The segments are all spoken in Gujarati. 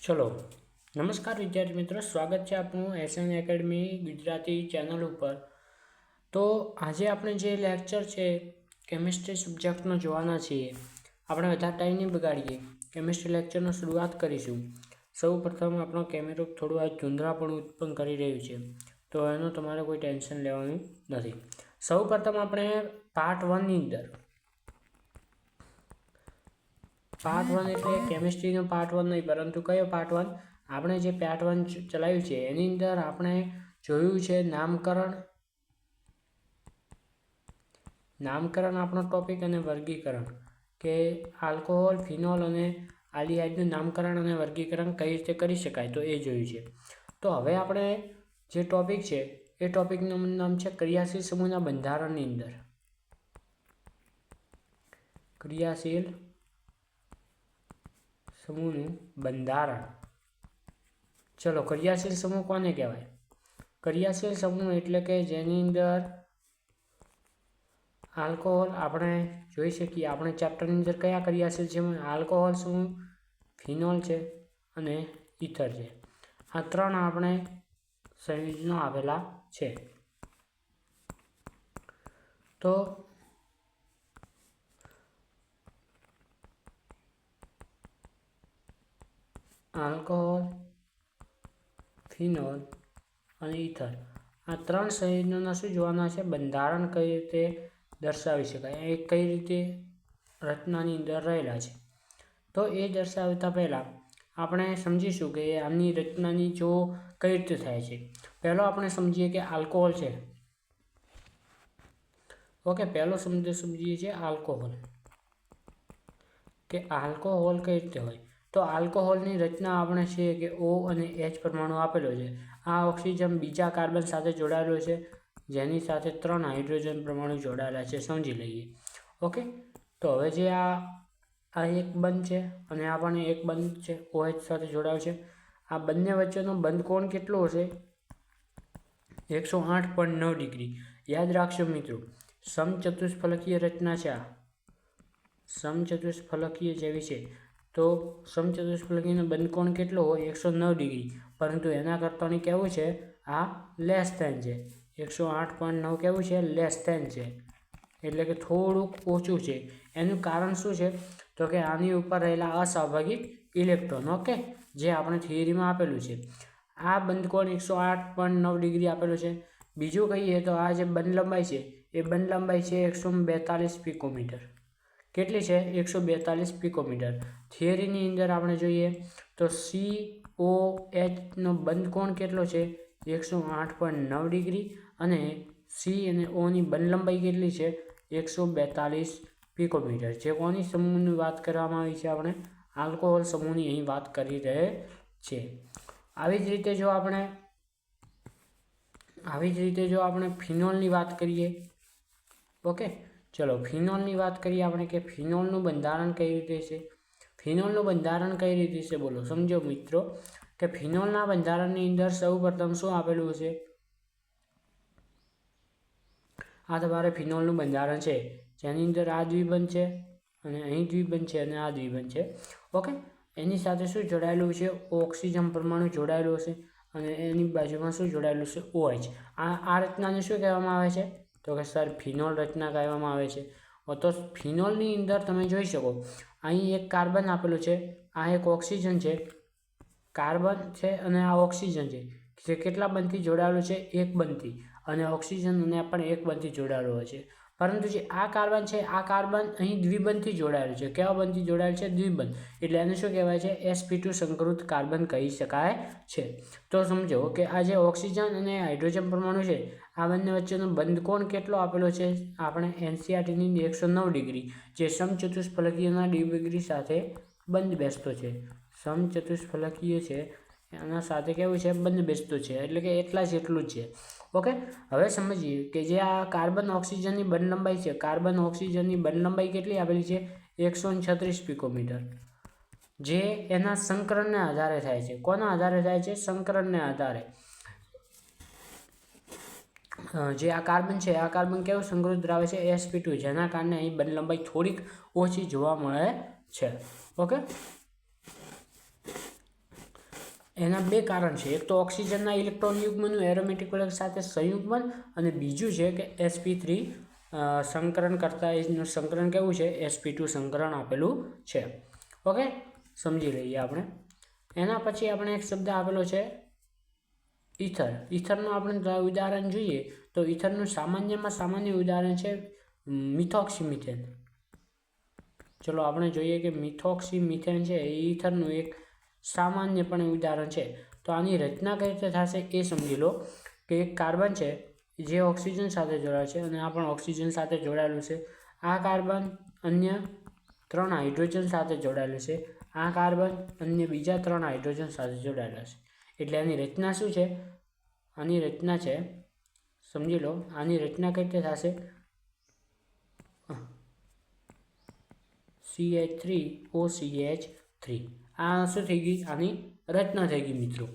ચલો નમસ્કાર વિદ્યાર્થી મિત્રો, સ્વાગત છે આપનું એસએન એકેડમી ગુજરાતી ચેનલ ઉપર। તો આજે આપણે જે લેક્ચર છે કેમિસ્ટ્રી સબ્જેક્ટનો જોવાના છીએ। આપણે વધારે ટાઈમ નહીં બગાડીએ, કેમિસ્ટ્રી લેક્ચરનો શરૂઆત કરીશું। સૌ પ્રથમ આપણો કેમેરો થોડું આ ધૂંધળાપણું ઉત્પન્ન કરી રહ્યું છે, તો એનું તમારે કોઈ ટેન્શન લેવાનું નથી। સૌ પ્રથમ આપણે પાર્ટ 1ની અંદર પાર્ટ 1 એટલે કેમિસ્ટ્રીનો પાર્ટ 1 નહીં, પરંતુ કયો પાર્ટ 1? આપણે જે પાર્ટ 1 ચલાવ્યું છે એની અંદર આપણે જોયું છે નામકરણ આપણો ટોપિક અને વર્ગીકરણ, કે આલ્કોહોલ, ફિનોલ અને આલ્ડીહાઇડનું નામકરણ અને વર્ગીકરણ કઈ રીતે કરી શકાય, તો એ જોયું છે। તો હવે આપણે જે ટોપિક છે એ ટોપિકનું નામ છે ક્રિયાશીલ સમૂહના બંધારણની અંદર ક્રિયાશીલ સમૂહનું બંધારણ। ચલો, ક્રિયાશીલ સમૂહ કોને કહેવાય? ક્રિયાશીલ સમૂહ એટલે કે જેની અંદર આલ્કોહોલ, આપણે જોઈ શકીએ આપણે ચેપ્ટરની અંદર કયા ક્રિયાશીલ છે, આલ્કોહોલ સમૂહ, ફિનોલ છે અને ઇથર છે। આ ત્રણ આપણે સંયોજનો આવેલા છે। તો આલ્કોહોલ, ફિનોલ અને ઇથર, આ ત્રણ સંયોજનોના શું જોવાના છે? બંધારણ કઈ રીતે દર્શાવી શકાય, એ કઈ રીતે રચનાની અંદર રહેલા છે। તો એ દર્શાવતા પહેલાં આપણે સમજીશું કે આમની રચનાની જો કઈ રીતે થાય છે। પહેલો આપણે સમજીએ કે આલ્કોહોલ છે। ઓકે, પહેલો સમજીએ છીએ આલ્કોહોલ, કે આલ્કોહોલ કઈ રીતે હોય। તો આલ્કોહોલની રચના આપણે છે કે O અને H પરમાણુ આપેલો છે। આ ઓક્સિજન બીજા કાર્બન સાથે જોડાયેલો છે, જેની સાથે 3 હાઇડ્રોજન પરમાણુ જોડાયેલા છે, સમજી લઈએ। ઓકે, તો હવે જે આ એક બંધ છે અને આ પણ એક બંધ છે, OH સાથે જોડાયો છે। આ બંને વચ્ચેનો બંધ કોણ કેટલો હશે? 108.9 ડિગ્રી। યાદ રાખશો મિત્રો, સમચતુષ્ફલકીય રચના છે આ, સમચતુષ્ફલકીય જેવી છે, તો સમચતુષ્ફલકીયનો બંધ કોણ કેટલો હોય? 109 ડિગ્રી, પરંતુ એના કરતાંની કેવું છે? આ લેસ ધેન છે, 108.9 કેવું છે? લેસ ધેન છે, એટલે કે થોડુંક ઓછું છે। એનું કારણ શું છે? તો કે આની ઉપર રહેલા અસ્વાભાવિક ઇલેક્ટ્રોન, ઓકે, જે આપણે થિયરીમાં આપેલું છે। આ બંધ કોણ 108.9 ડિગ્રી આપેલું છે। બીજું કહીએ તો આ જે બંધ લંબાઈ છે એ બંધ લંબાઈ છે 142 પિકોમીટર। કેટલી છે? 142 પિકોમીટર। થિયરીની અંદર આપણે જોઈએ તો COH નો બંધ કોણ કેટલો છે? 108.9 ડિગ્રી, અને C અને O ની બંધ લંબાઈ કેટલી છે? 142 પિકોમીટર। જે કોની સમૂહની વાત કરવામાં આવી છે? આપણે આલ્કોહોલ સમૂહની અહીં વાત કરી રહ્યા છે। આવી જ રીતે જો આપણે ફિનોલની વાત કરીએ, ઓકે, ચલો ફિનોલની વાત કરીએ આપણે કે ફિનોલનું બંધારણ કઈ રીતે છે। ફિનોલનું બંધારણ કઈ રીતે છે બોલો, સમજો મિત્રો, કે ફિનોલના બંધારણની અંદર સૌ પ્રથમ શું આપેલું છે? આ તમારે ફિનોલનું બંધારણ છે, જેની અંદર આ દ્વિબંધ છે અને અહીં દ્વિબંધ છે અને આ દ્વિબંધ છે, ઓકે। એની સાથે શું જોડાયેલું છે? ઓક્સિજન પરમાણુ જોડાયેલો છે, અને એની બાજુમાં શું જોડાયેલું છે? OH। આ રચનાને શું કહેવામાં આવે છે? તો કે સર ફિનોલ રચના કહેવામાં આવે છે। તો ફિનોલની અંદર તમે જોઈ શકો, અહીં એક કાર્બન આપેલું છે, આ એક ઓક્સિજન છે, કાર્બન છે અને આ ઓક્સિજન છે, જે કેટલા બંધથી જોડાયેલું છે? એક બંધથી, અને ઓક્સિજન અને પણ એક બંધથી જોડાયેલો હોય છે। પરંતુ જે આ કાર્બન છે, આ કાર્બન અહીં દ્વિબંધથી જોડાયેલું છે। કેવા બંધથી જોડાયેલું છે? દ્વિબંધ, એટલે એને શું કહેવાય છે? sp2 સંકૃત કાર્બન કહી શકાય છે। તો સમજો કે આ જે ઓક્સિજન અને હાઇડ્રોજન પરમાણુ છે, આ બંને વચ્ચેનો બંધ કોણ કેટલો આપેલો છે? આપણે NCERTની 109 ડિગ્રી, જે સમચતુષ્ફલકીયના ડિગ્રી સાથે બંધ બેસતો છે, સમચતુષ્ફલકીય છે એના સાથે કેવું છે? બંધ બેસતો છે, એટલે કે એટલું જ છે, ઓકે। હવે સમજીએ કે જે આ કાર્બન ઓક્સિજનની બંધ લંબાઈ છે, કાર્બન ઓક્સિજનની બંધ લંબાઈ કેટલી આપેલી છે? 136 પિકોમીટર, જે એના સંકરણને આધારે થાય છે। કોના આધારે થાય છે? સંકરણને આધારે। જે આ કાર્બન છે, આ કાર્બન કેવું સંકૃત ધરાવે છે? sp2, જેના કારણે અહીં બંધ લંબાઈ થોડીક ઓછી જોવા મળે છે, ઓકે। એના બે કારણ છે. એક તો ઓક્સિજનના ઇલેક્ટ્રોન યુગ્મનું એરોમેટિક વળાંક સાથે સંયુગ્મન, અને બીજું છે કે sp3 સંકરણ કરતાં એનું સંકરણ કેવું છે, sp2 સંકરણ આપેલું છે. ઓકે, સમજી લઈએ આપણે. એના પછી આપણે એક શબ્દ આપેલો છે ઇથર. ઇથરનું આપણે ઉદાહરણ જોઈએ તો ઇથરનું સામાન્યમાં સામાન્ય ઉદાહરણ છે મિથોક્સીમિથેન. ચલો આપણે જોઈએ કે મિથોક્સીમિથેન છે એ ઇથરનું એક સામાન્યપણે ઉદાહરણ છે. તો આની રચના કઈ રીતે થશે એ સમજી લો કે એક કાર્બન છે જે ઓક્સિજન સાથે જોડાય છે, અને આ પણ ઓક્સિજન સાથે જોડાયેલું છે. આ કાર્બન અન્ય 3 હાઇડ્રોજન સાથે જોડાયેલું છે. આ કાર્બન અન્ય બીજા 3 હાઇડ્રોજન સાથે જોડાયેલા છે. એટલે આની રચના શું છે, આની રચના છે, સમજી લો, આની રચના કઈ રીતે થશે, CH3OCH3. આ શું થઈ ગઈ, આની રચના થઈ ગઈ મિત્રો.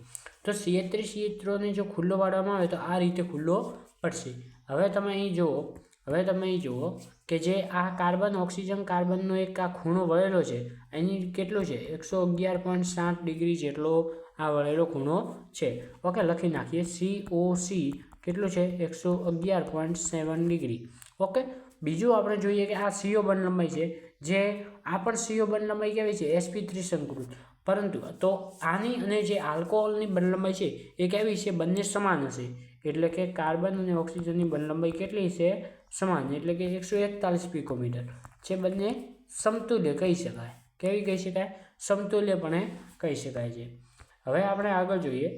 તો CH3CH3 જો ખુલ્લો પાડવામાં આવે તો આ રીતે ખુલ્લો પડશે. હવે તમે અહીં જુઓ કે જે આ કાર્બન ઓક્સિજન કાર્બનનો એક આ ખૂણો વળેલો છે, એની કેટલું છે, 111.7 ડિગ્રી જેટલો આ વળેલો ખૂણો છે. ઓકે, લખી નાખીએ. COC કેટલું છે, 111.7 ડિગ્રી. ઓકે, બીજું આપણે જોઈએ કે આ CO બંધ લંબાઈ છે, જે આ પણ CO બંધ લંબાઈ કેવી છે, sp3 સંકૃત. પરંતુ તો આની અને જે આલ્કોહોલની બંધ લંબાઈ છે એ કેવી છે, બંને સમાન હશે. એટલે કે કાર્બન અને ઓક્સિજનની બંધ લંબાઈ કેટલી છે, સમાન. એટલે કે 141 પિકોમીટર છે. બંને સમતુલ્ય કહી શકાય. કેવી કહી શકાય, સમતુલ્યપણે કહી શકાય છે. હવે આપણે આગળ જોઈએ.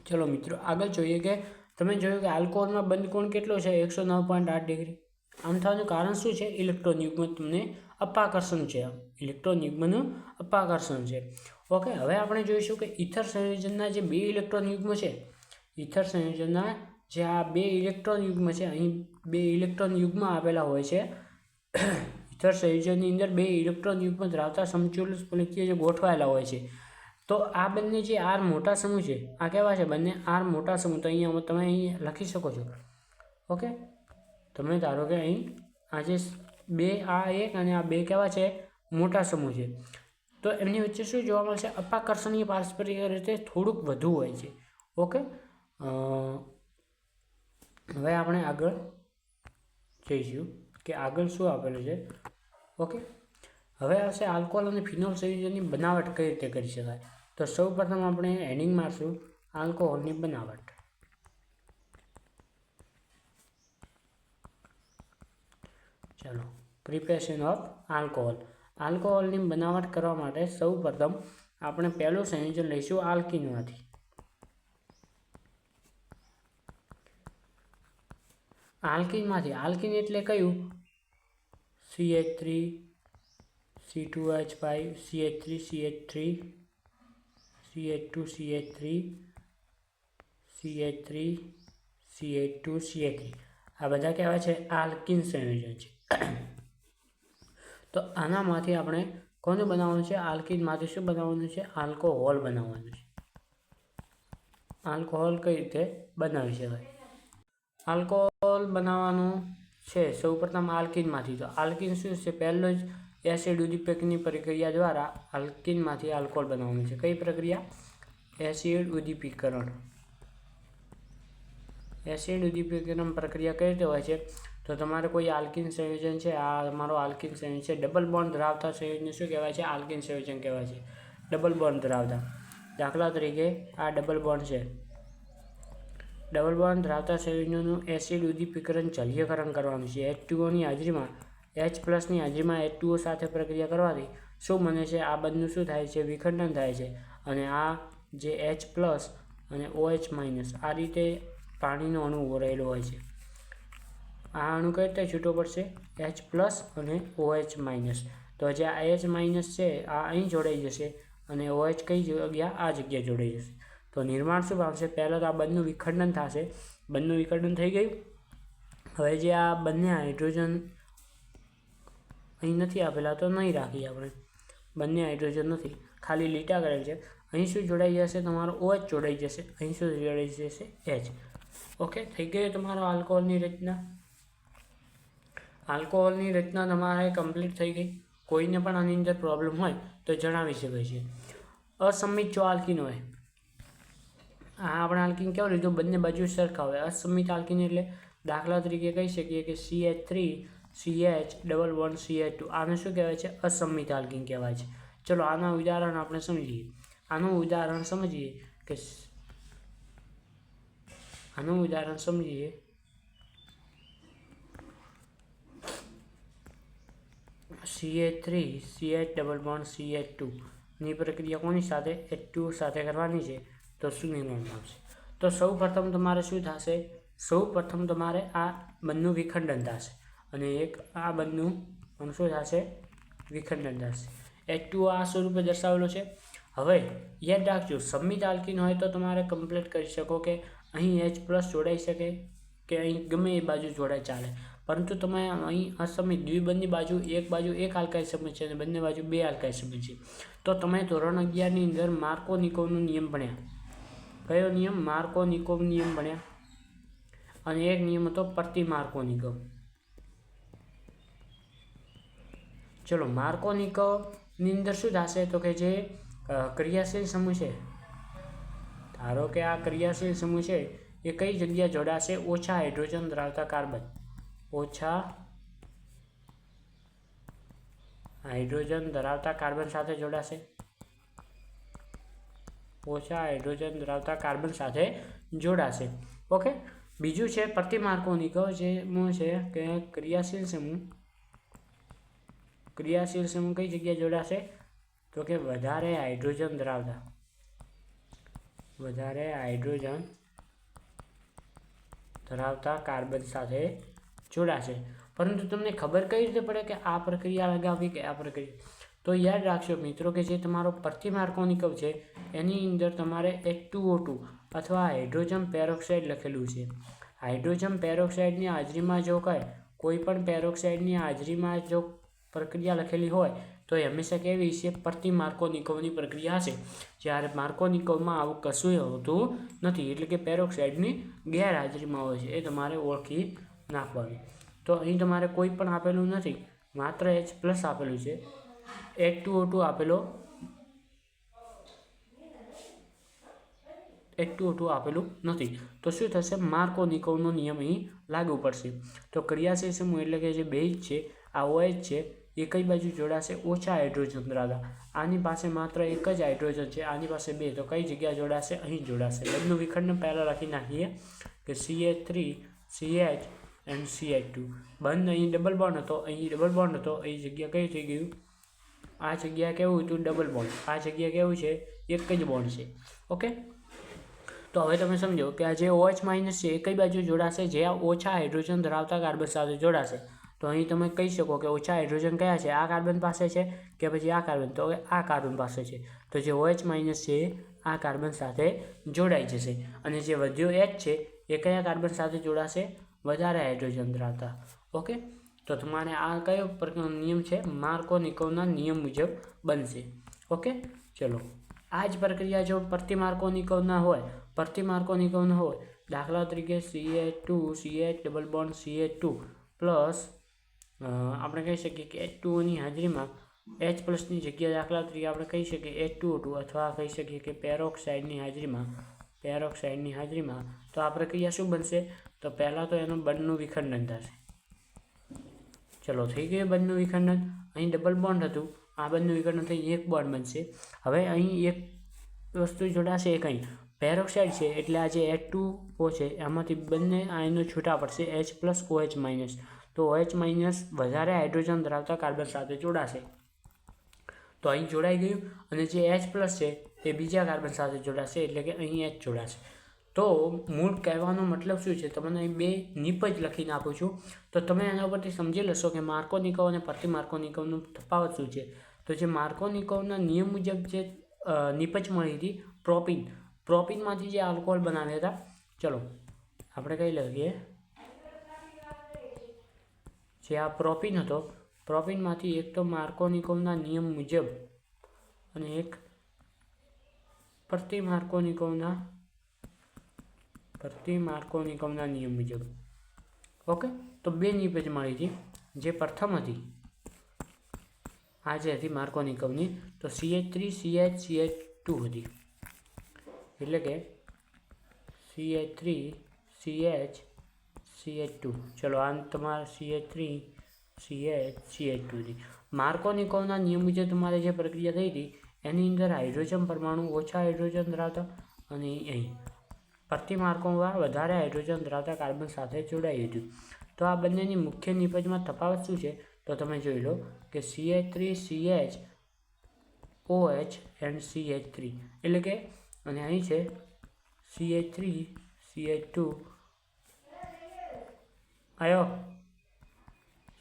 ચલો મિત્રો આગળ જોઈએ કે તમે જોયું કે આલ્કોહોલમાં બંધ કોણ કેટલો છે, 109.8 ડિગ્રી. આમ થવાનું કારણ શું છે, ઇલેક્ટ્રોન યુગ્મ તમને અપાકર્ષણ છે, ઇલેક્ટ્રોન યુગ્મનું અપાકર્ષણ છે. ઓકે, હવે આપણે જોઈશું કે ઇથર સંયોજનના જે 2 ઇલેક્ટ્રોન યુગ્મ છે, ઇથર સંયોજનના જે આ 2 ઇલેક્ટ્રોન યુગ્મ છે, અહીં 2 ઇલેક્ટ્રોન યુગ્મ આપેલા હોય છે. ઇથર સંયોજનની અંદર 2 ઇલેક્ટ્રોન યુગ્મ ધરાવતા સમતુલ્ય જે ગોઠવાયેલા હોય છે. તો આ બંને જે R મોટા સમૂહ છે, આ કેવા છે, બંને R મોટા સમૂહ. તો અહીંયા તમે અહીં લખી શકો છો. ઓકે, તમે ધારો કે અહીં આ જે 2 આ 1 અને આ 2 કેવા છે, મોટા સમૂહ છે. તો એમની વચ્ચે શું જોવા મળશે, અપાકર્ષણીય પારસ્પરિક રીતે થોડુંક વધુ હોય છે. ઓકે, હવે આપણે આગળ જઈશું કે આગળ શું આપેલું છે. ઓકે, હવે આવશે આલ્કોહોલ અને ફિનોલ સંયોજનની બનાવટ કઈ રીતે કરી શકાય. તો સૌ પ્રથમ આપણે હેડિંગ મારશું આલ્કોહોલની બનાવટ. ચાલો, પ્રિપેરેશન ઓફ આલ્કોહોલ. આલ્કોહોલની બનાવટ કરવા માટે સૌ પ્રથમ આપણે પહેલું સંયોજન લઈશું આલ્કીનમાંથી. આલ્કીન એટલે કયું, CH3 C2H5 CH3 CH3 CH2 CH3 CH3 CH2 CH3. આ બધા કહેવાય છે આલ્કીન સંયોજન છે. તો આનામાંથી આપણે કોનું બનાવવાનું છે, આલ્કીનમાંથી શું બનાવવાનું છે, આલ્કોહોલ બનાવવાનું છે. આલ્કોહોલ કઈ રીતે બનાવી શકાય, આલ્કોહોલ બનાવવાનું છે સૌપ્રથમ આલ્કીનમાંથી. તો આલ્કીન શું છે, પહેલો જ એસિડ ઉદ્દીપકની પ્રક્રિયા દ્વારા આલ્કીનમાંથી આલ્કોહોલ બનાવવાનું છે. કઈ પ્રક્રિયા, એસિડ ઉદ્દીપકરણ. એસિડ ઉદ્દીપકરણ પ્રક્રિયા કઈ રીતે હોય છે, તો તમારે કોઈ આલ્કીન સંયોજન છે, આ તમારો આલ્કીન સંયોજન છે, ડબલ બોન્ડ ધરાવતા સંયોજન શું કહેવાય છે, આલ્કીન સંયોજન કહેવાય છે. ડબલ બોન્ડ ધરાવતા, દાખલા તરીકે આ ડબલ બોન્ડ છે. ડબલ બોન્ડ ધરાવતા સંયોજનોનું એસિડ ઉદ્દીપકરણ જલીયકરણ કરવાનું છે. H2O ની હાજરીમાં H+ની હાજરીમાં H2O સાથે પ્રક્રિયા કરવાથી શું બને છે, આ બંધનું શું થાય છે, વિખંડન થાય છે. અને આ જે H+ અને OH- આ રીતે પાણીનો અણુ રહેલો હોય છે. આ અણુ કઈ રીતે છૂટો પડશે, H+ અને OH-. તો જે આ H- છે આ અહીં જોડાઈ જશે અને OH કઈ જગ્યા, આ જગ્યાએ જોડાઈ જશે. તો નિર્માણ શું પામશે, પહેલાં તો આ બંધનું વિખંડન થશે. બંધનું વિખંડન થઈ ગયું. હવે જે આ બંને હાઇડ્રોજન અહીં નથી આપેલા તો નહીં રાખીએ આપણે, બંને હાઇડ્રોજન નથી, ખાલી લીટા કરેલ છે. અહીં શું જોડાઈ જશે, તમારો OH જોડાઈ જશે. અહીં શું જોડાઈ જશે, H. ઓકે, થઈ ગઈ તમારો આલ્કોહોલની રચના. આલ્કોહોલની રચના તમારે કમ્પ્લીટ થઈ ગઈ. કોઈને પણ આની અંદર પ્રોબ્લેમ હોય તો જણાવી શકે છે. અસમિત જો આલ્કીન હોય, આપણે આલ્કીન કેવું લીધું, બંને બાજુ સરખા હોય. અસમિત આલ્કીન એટલે દાખલા તરીકે કહી શકીએ કે CH3 CH11CH2, આને શું કહેવાય છે? અસમિત આલ્કીન કહેવાય છે. ચલો આના ઉદાહરણ આપણે સમજીએ. આનું ઉદાહરણ સમજીએ CH3 CH11CH2 ની પ્રક્રિયા કોની સાથે? H2 સાથે કરવાની છે. તો શું નિર્માણ પામશે? તો સૌ પ્રથમ તમારે શું થશે? તમારે આ બંધનું વિખંડન થશે અને એક આ બંધનું પણ શું થશે? વિખંડન થશે. H2 આ સ્વરૂપે દર્શાવેલો છે. હવે યાદ રાખજો, સમિત આલ્કીન હોય તો તમારે કમ્પ્લીટ કરી શકો કે અહીં H+ જોડાઈ શકે કે અહીં ગમે એ બાજુ જોડાય ચાલે. પરંતુ તમે અહીં અસમિત દ્વિબંધની બાજુ એક આલ્કાઇલ સમૂહ છે અને બંને બાજુ 2 આલ્કાઇલ સમૂહ છે. તો તમે ધોરણ 11ની અંદર માર્કોનિકોવનો નિયમ ભણ્યા. કયો નિયમ? માર્કોનિકોવ નિયમ ભણ્યા. અને એક નિયમ હતો પ્રતિ-માર્કોનિકોવ. ચલો માર્કોનિકોવની અંદર શું થશે? તો કે જે ક્રિયાશીલ સમૂહ છે, ધારો કે આ ક્રિયાશીલ સમૂહ છે, એ કઈ જગ્યા જોડાશે? ઓછા હાઇડ્રોજન ધરાવતા કાર્બન. ઓછા હાઇડ્રોજન ધરાવતા કાર્બન સાથે જોડાશે. ઓછા હાઇડ્રોજન ધરાવતા કાર્બન સાથે જોડાશે. ઓકે. બીજું છે પ્રતિ-માર્કોનિકોવ, જેમાં છે કે ક્રિયાશીલ સમૂહ કઈ જગ્યાએ જોડાશે? તો કે વધારે હાઇડ્રોજન ધરાવતા કાર્બન સાથે જોડાશે. પરંતુ તમને ખબર કઈ રીતે પડે કે આ પ્રક્રિયા લગાવવી કે આ પ્રક્રિયા? તો યાદ રાખશો મિત્રો કે જે તમારો પ્રતિ-માર્કોનિકોવ છે એની અંદર તમારે H2O2 અથવા હાઇડ્રોજન પેરોક્સાઇડ લખેલું છે. હાઇડ્રોજન પેરોક્સાઇડની હાજરીમાં જો કોઈ પણ પેરોક્સાઇડની હાજરીમાં જો પ્રક્રિયા લખેલી હોય તો એ હંમેશા કેવી છે? પ્રતિ-માર્કોનિકોવની પ્રક્રિયા હશે. જ્યારે માર્કોનિકોવમાં આવું કશું હોતું નથી, એટલે કે પેરોક્સાઇડની ગેરહાજરીમાં હોય છે. એ તમારે ઓળખી નાખવાનું. તો અહીં તમારે કોઈ પણ આપેલું નથી, માત્ર H+ આપેલું છે. H2O2 આપેલું નથી. તો શું થશે? માર્કોનિકોવનો નિયમ અહીં લાગુ પડશે. તો ક્રિયાશીલ સમૂહ એટલે કે જે બેઝ છે, આ OH છે, એ કઈ બાજુ જોડાશે? ઓછા હાઇડ્રોજન ધરાવતા. આની પાસે માત્ર એક જ હાઇડ્રોજન છે, આની પાસે 2. તો કઈ જગ્યા જોડાશે? અહીં જોડાશે. બંધનું વિખંડન પહેલાં લખી નાખીએ કે CH3 CH and CH2. બંધ અહીં ડબલ બોન્ડ હતો, અહીં ડબલ બોન્ડ હતો, અહીં જગ્યા કઈ થઈ ગયું? આ જગ્યા કેવું હતું? Double bond. આ જગ્યા કેવું છે? એક જ બોન્ડ છે. ઓકે. તો હવે તમે સમજો કે આ જે OH- છે એ કઈ બાજુ જોડાશે? જે આ ઓછા હાઇડ્રોજન ધરાવતા કાર્બન સાથે જોડાશે. તો અહીં તમે કહી શકો કે ઓછા હાઇડ્રોજન કયા છે? આ કાર્બન પાસે છે કે પછી આ કાર્બન? તો આ કાર્બન પાસે છે. તો જે OH- છે આ કાર્બન સાથે જોડાઈ જશે. અને જે વધ્યો H છે એ કયા કાર્બન સાથે જોડાશે? વધારે હાઇડ્રોજન ધરાવતા. ઓકે. તો તમારે આ કયો પ્રકારનો નિયમ છે? માર્કોનિકોવના નિયમ મુજબ બનશે. ઓકે. ચલો આ જ પ્રક્રિયા જો પ્રતિ-માર્કોનિકોવના હોય, દાખલા તરીકે CH2 CH++ આપણે કહી શકીએ કે H2O ની હાજરીમાં H+ ની જગ્યા દાખલા તરીકે આપણે કહી શકીએ H2O2 અથવા કહી શકીએ કે પેરોક્સાઇડની હાજરીમાં તો આ પ્રક્રિયા શું બનશે? તો પહેલાં તો એનું બંધનું વિખંડન થશે. ચલો થઈ ગયું બંધનું વિખંડન. અહીં ડબલ બોન્ડ હતું, આ બંધનું વિખંડન થઈ એક બોન્ડ બનશે. હવે અહીં એક વસ્તુ જોડાશે. એક અહીં પેરોક્સાઇડ છે એટલે આ જે H2O છે એમાંથી બંને આયનો છૂટા પડશે, H+OH-. તો OH- વધારે હાઇડ્રોજન ધરાવતા કાર્બન સાથે જોડાશે. તો અહીં જોડાઈ ગયું. અને જે H+ છે એ બીજા કાર્બન સાથે જોડાશે, એટલે કે અહીં H જોડાશે. તો મૂળ કહેવાનો મતલબ શું છે? તમને અહીં 2 નિપજ લખીને આપું છું, તો તમે એના ઉપરથી સમજી લેશો કે માર્કોનિકોવ અને પ્રતિ-માર્કોનિકોવનો તફાવત શું છે. તો જે માર્કોનિકોવના નિયમ મુજબ જે નિપજ મળી હતી, પ્રોપીનમાંથી જે આલ્કોહોલ બનાવ્યા હતા. ચલો આપણે કઈ લખીએ, જે આ પ્રોપીન હતો, પ્રોપીનમાંથી એક તો માર્કોનિકોવના નિયમ મુજબ અને એક પ્રતિ-માર્કોનિકોવના નિયમ મુજબ. ઓકે. તો 2 નિપજ મળી હતી. જે પ્રથમ હતી આ જે હતી માર્કોનિકોવની, તો CH3 CH CH2 હતી, એટલે કે CH3 CH CH2. ચલો આ તમારે CH3 CH CH2 હતી. માર્કોનિકોવના નિયમ મુજબ તમારે જે પ્રક્રિયા થઈ હતી એની અંદર હાઇડ્રોજન પરમાણુ ઓછા હાઇડ્રોજન ધરાવતા અને અહીં પ્રતિ માર્કોમાં વધારે હાઇડ્રોજન ધરાવતા કાર્બન સાથે જોડાયું હતું. તો આ બંનેની મુખ્ય નિપજમાં તફાવત શું છે તો તમે જોઈ લો કે CH3 CH OH and CH3, એટલે કે અને અહીં છે CH3 CH2 આયો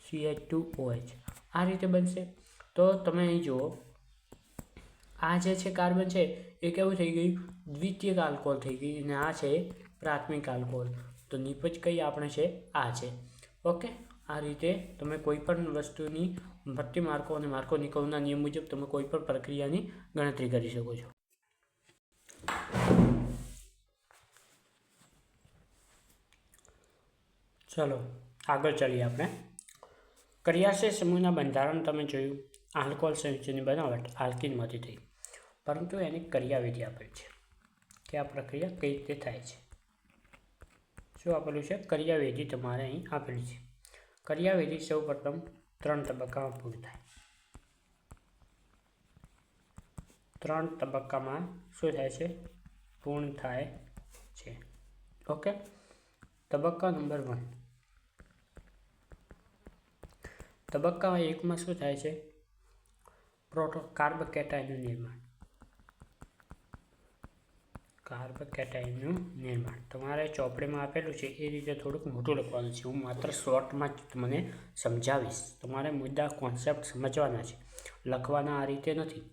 CH2OH. આ રીતે બનશે. તો તમે અહીં જુઓ આ જે છે કાર્બન છે એ કેવું થઈ ગયું, દ્વિતીયક આલ્કોહોલ થઈ ગઈ, અને આ છે પ્રાથમિક આલ્કોહોલ. તો નિપજ કઈ આપણે છે આ છે. ઓકે, આ રીતે તમે કોઈ પણ વસ્તુની પ્રતિ માર્કો અને માર્કોનિકોવના નિયમ મુજબ તમે કોઈ પણ પ્રક્રિયાની ગણતરી કરી શકો છો. ચલો આગળ ચાલીએ આપણે. ક્રિયાશીલ સમૂહના બંધારણ તમે જોયું. આલ્કોહોલ સંયુક્તની બનાવટ આલ્કીનમાંથી થઈ, પરંતુ એની ક્રિયાવિધિ આપેલ છે કે આ પ્રક્રિયા કઈ રીતે થાય છે. શું આપેલું છે? ક્રિયાવિધિ તમારે અહીં આપેલી છે. ક્રિયાવિધિ સૌ પ્રથમ 3 તબક્કામાં પૂરી થાય. 3 તબક્કામાં શું થાય છે? પૂર્ણ થાય છે. ઓકે, તબક્કા નંબર 1. તબક્કા 1માં શું થાય છે? કાર્બોકેટાયનનું નિર્માણ. કાર્બોકેટાયનનું નિર્માણ તમારે ચોપડીમાં આપેલું છે એ રીતે થોડુંક મોટું લખવાનું છે. હું માત્ર શોર્ટમાં જ તમને સમજાવીશ. તમારે મુદ્દા કોન્સેપ્ટ સમજવાના છે, લખવાના આ રીતે નથી.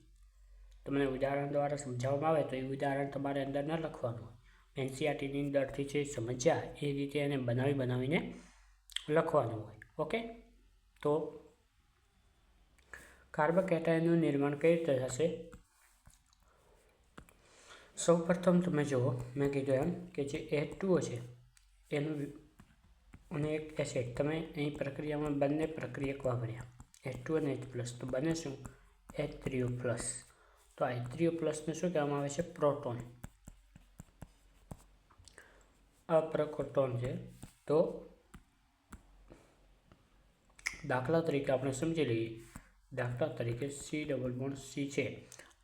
તમને ઉદાહરણ દ્વારા સમજાવવામાં આવે તો એ ઉદાહરણ તમારે અંદર ન લખવાનું હોય. NCERTની અંદરથી જે સમજ્યા એ રીતે એને બનાવીને લખવાનું હોય. ઓકે, તો કાર્બોકેટાયનનું નિર્માણ કઈ રીતે થશે? સૌ પ્રથમ તમે જુઓ, મેં કીધું એમ કે જે H2O છે એનું અને એક એસિડ, તમે અહીં પ્રક્રિયામાં બંને પ્રક્રિયક વાપર્યા H2 અને H+, તો બને શું? H3O+. તો આ H3O+ને શું કહેવામાં આવે છે? પ્રોટોન. અપ્રોટોન છે. તો દાખલા તરીકે આપણે સમજી લઈએ. દાખલા તરીકે C છે,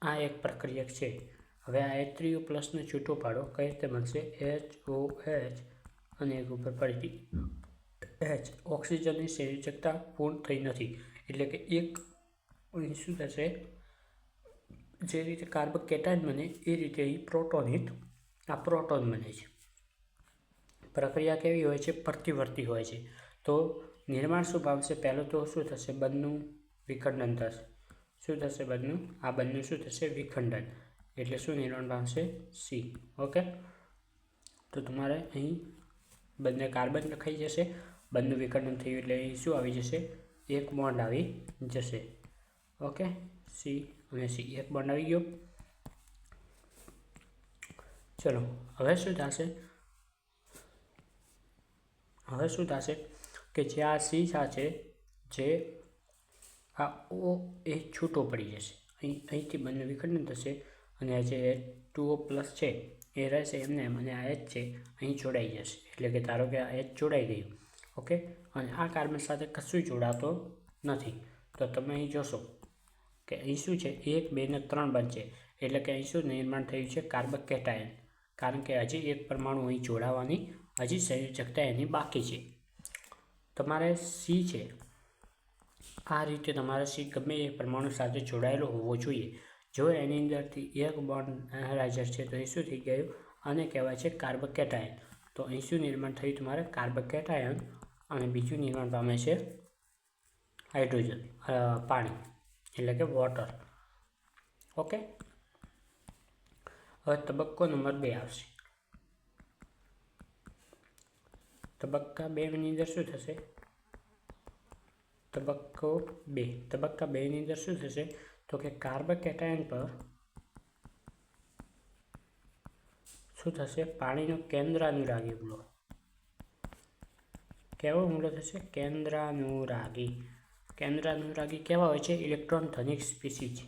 આ એક પ્રક્રિયક છે. હવે આ H3O+ને છૂટો પાડો, કઈ રીતે બનશે? HOH અને એક ઉપર ફરીથી H. ઓક્સિજનની સંયોજકતા પૂર્ણ થઈ નથી, એટલે કે એક શું થશે? જે રીતે કાર્બોકેટાયન બને એ રીતે અહીં પ્રોટોનિત આ પ્રોટોન બને છે. પ્રક્રિયા કેવી હોય છે? પ્રતિવર્તી હોય છે. તો નિર્માણ શું પામશે? પહેલું તો શું થશે? બંધનું વિખંડન થશે. શું થશે? બંધનું આ બંધનું શું થશે? વિખંડન. એટલે શું નિર્માણ પામશે? C. ઓકે, તો તમારે અહીં બંને કાર્બન લખાઈ જશે. બંધનું વિખંડન થયું એટલે અહીં શું આવી જશે? એક બોન્ડ આવી જશે. ઓકે, C અને C, એક બોન્ડ આવી ગયો. ચલો હવે શું થશે? કે જે આ C સાથે જે આ O એ છૂટો પડી જશે. અહીંથી બંને વિખંડન થશે અને આ જે H2O+ છે એ રહેશે એમને અને આ H છે અહીં જોડાઈ જશે. એટલે કે ધારો કે આ H જોડાઈ ગયું. ઓકે, અને આ કાર્બન સાથે કશું જોડાતો નથી. તો તમે અહીં જોશો કે અહીં શું છે? 1, 2 ને 3 બનશે. એટલે કે અહીં શું નિર્માણ થયું છે? કાર્બોકેટાયન. કારણ કે હજી એક પરમાણુ અહીં જોડાવાની હજી સંયોજકતા એની બાકી છે. તમારે C છે, આ રીતે તમારે C ગમે એ પરમાણુ સાથે જોડાયેલો હોવો જોઈએ. જો એની અંદરથી એક બોન્ડ હાજર છે તો એ શું થઈ ગયું? આને કહેવાય છે કાર્બોકેટાયન. તો અહીં શું નિર્માણ થયું? તમારે કાર્બોકેટાયન. અને બીજું નિર્માણ પામે છે હાઇડ્રોજન, પાણી, એટલે કે વોટર. ઓકે, હવે તબક્કો નંબર 2 આવશે. તબક્કા 2 ની અંદર શું થશે? તબક્કા 2 ની અંદર શું થશે? તો કે કાર્બોકેટાયન પર શું થશે? પાણીનો કેન્દ્રાનુરાગી હુમલો. કેવો હુમલો થશે? કેન્દ્રાનુરાગી. કેન્દ્રાનુરાગી કેવા હોય છે? ઇલેક્ટ્રોન ધનિક સ્પીસીઝ.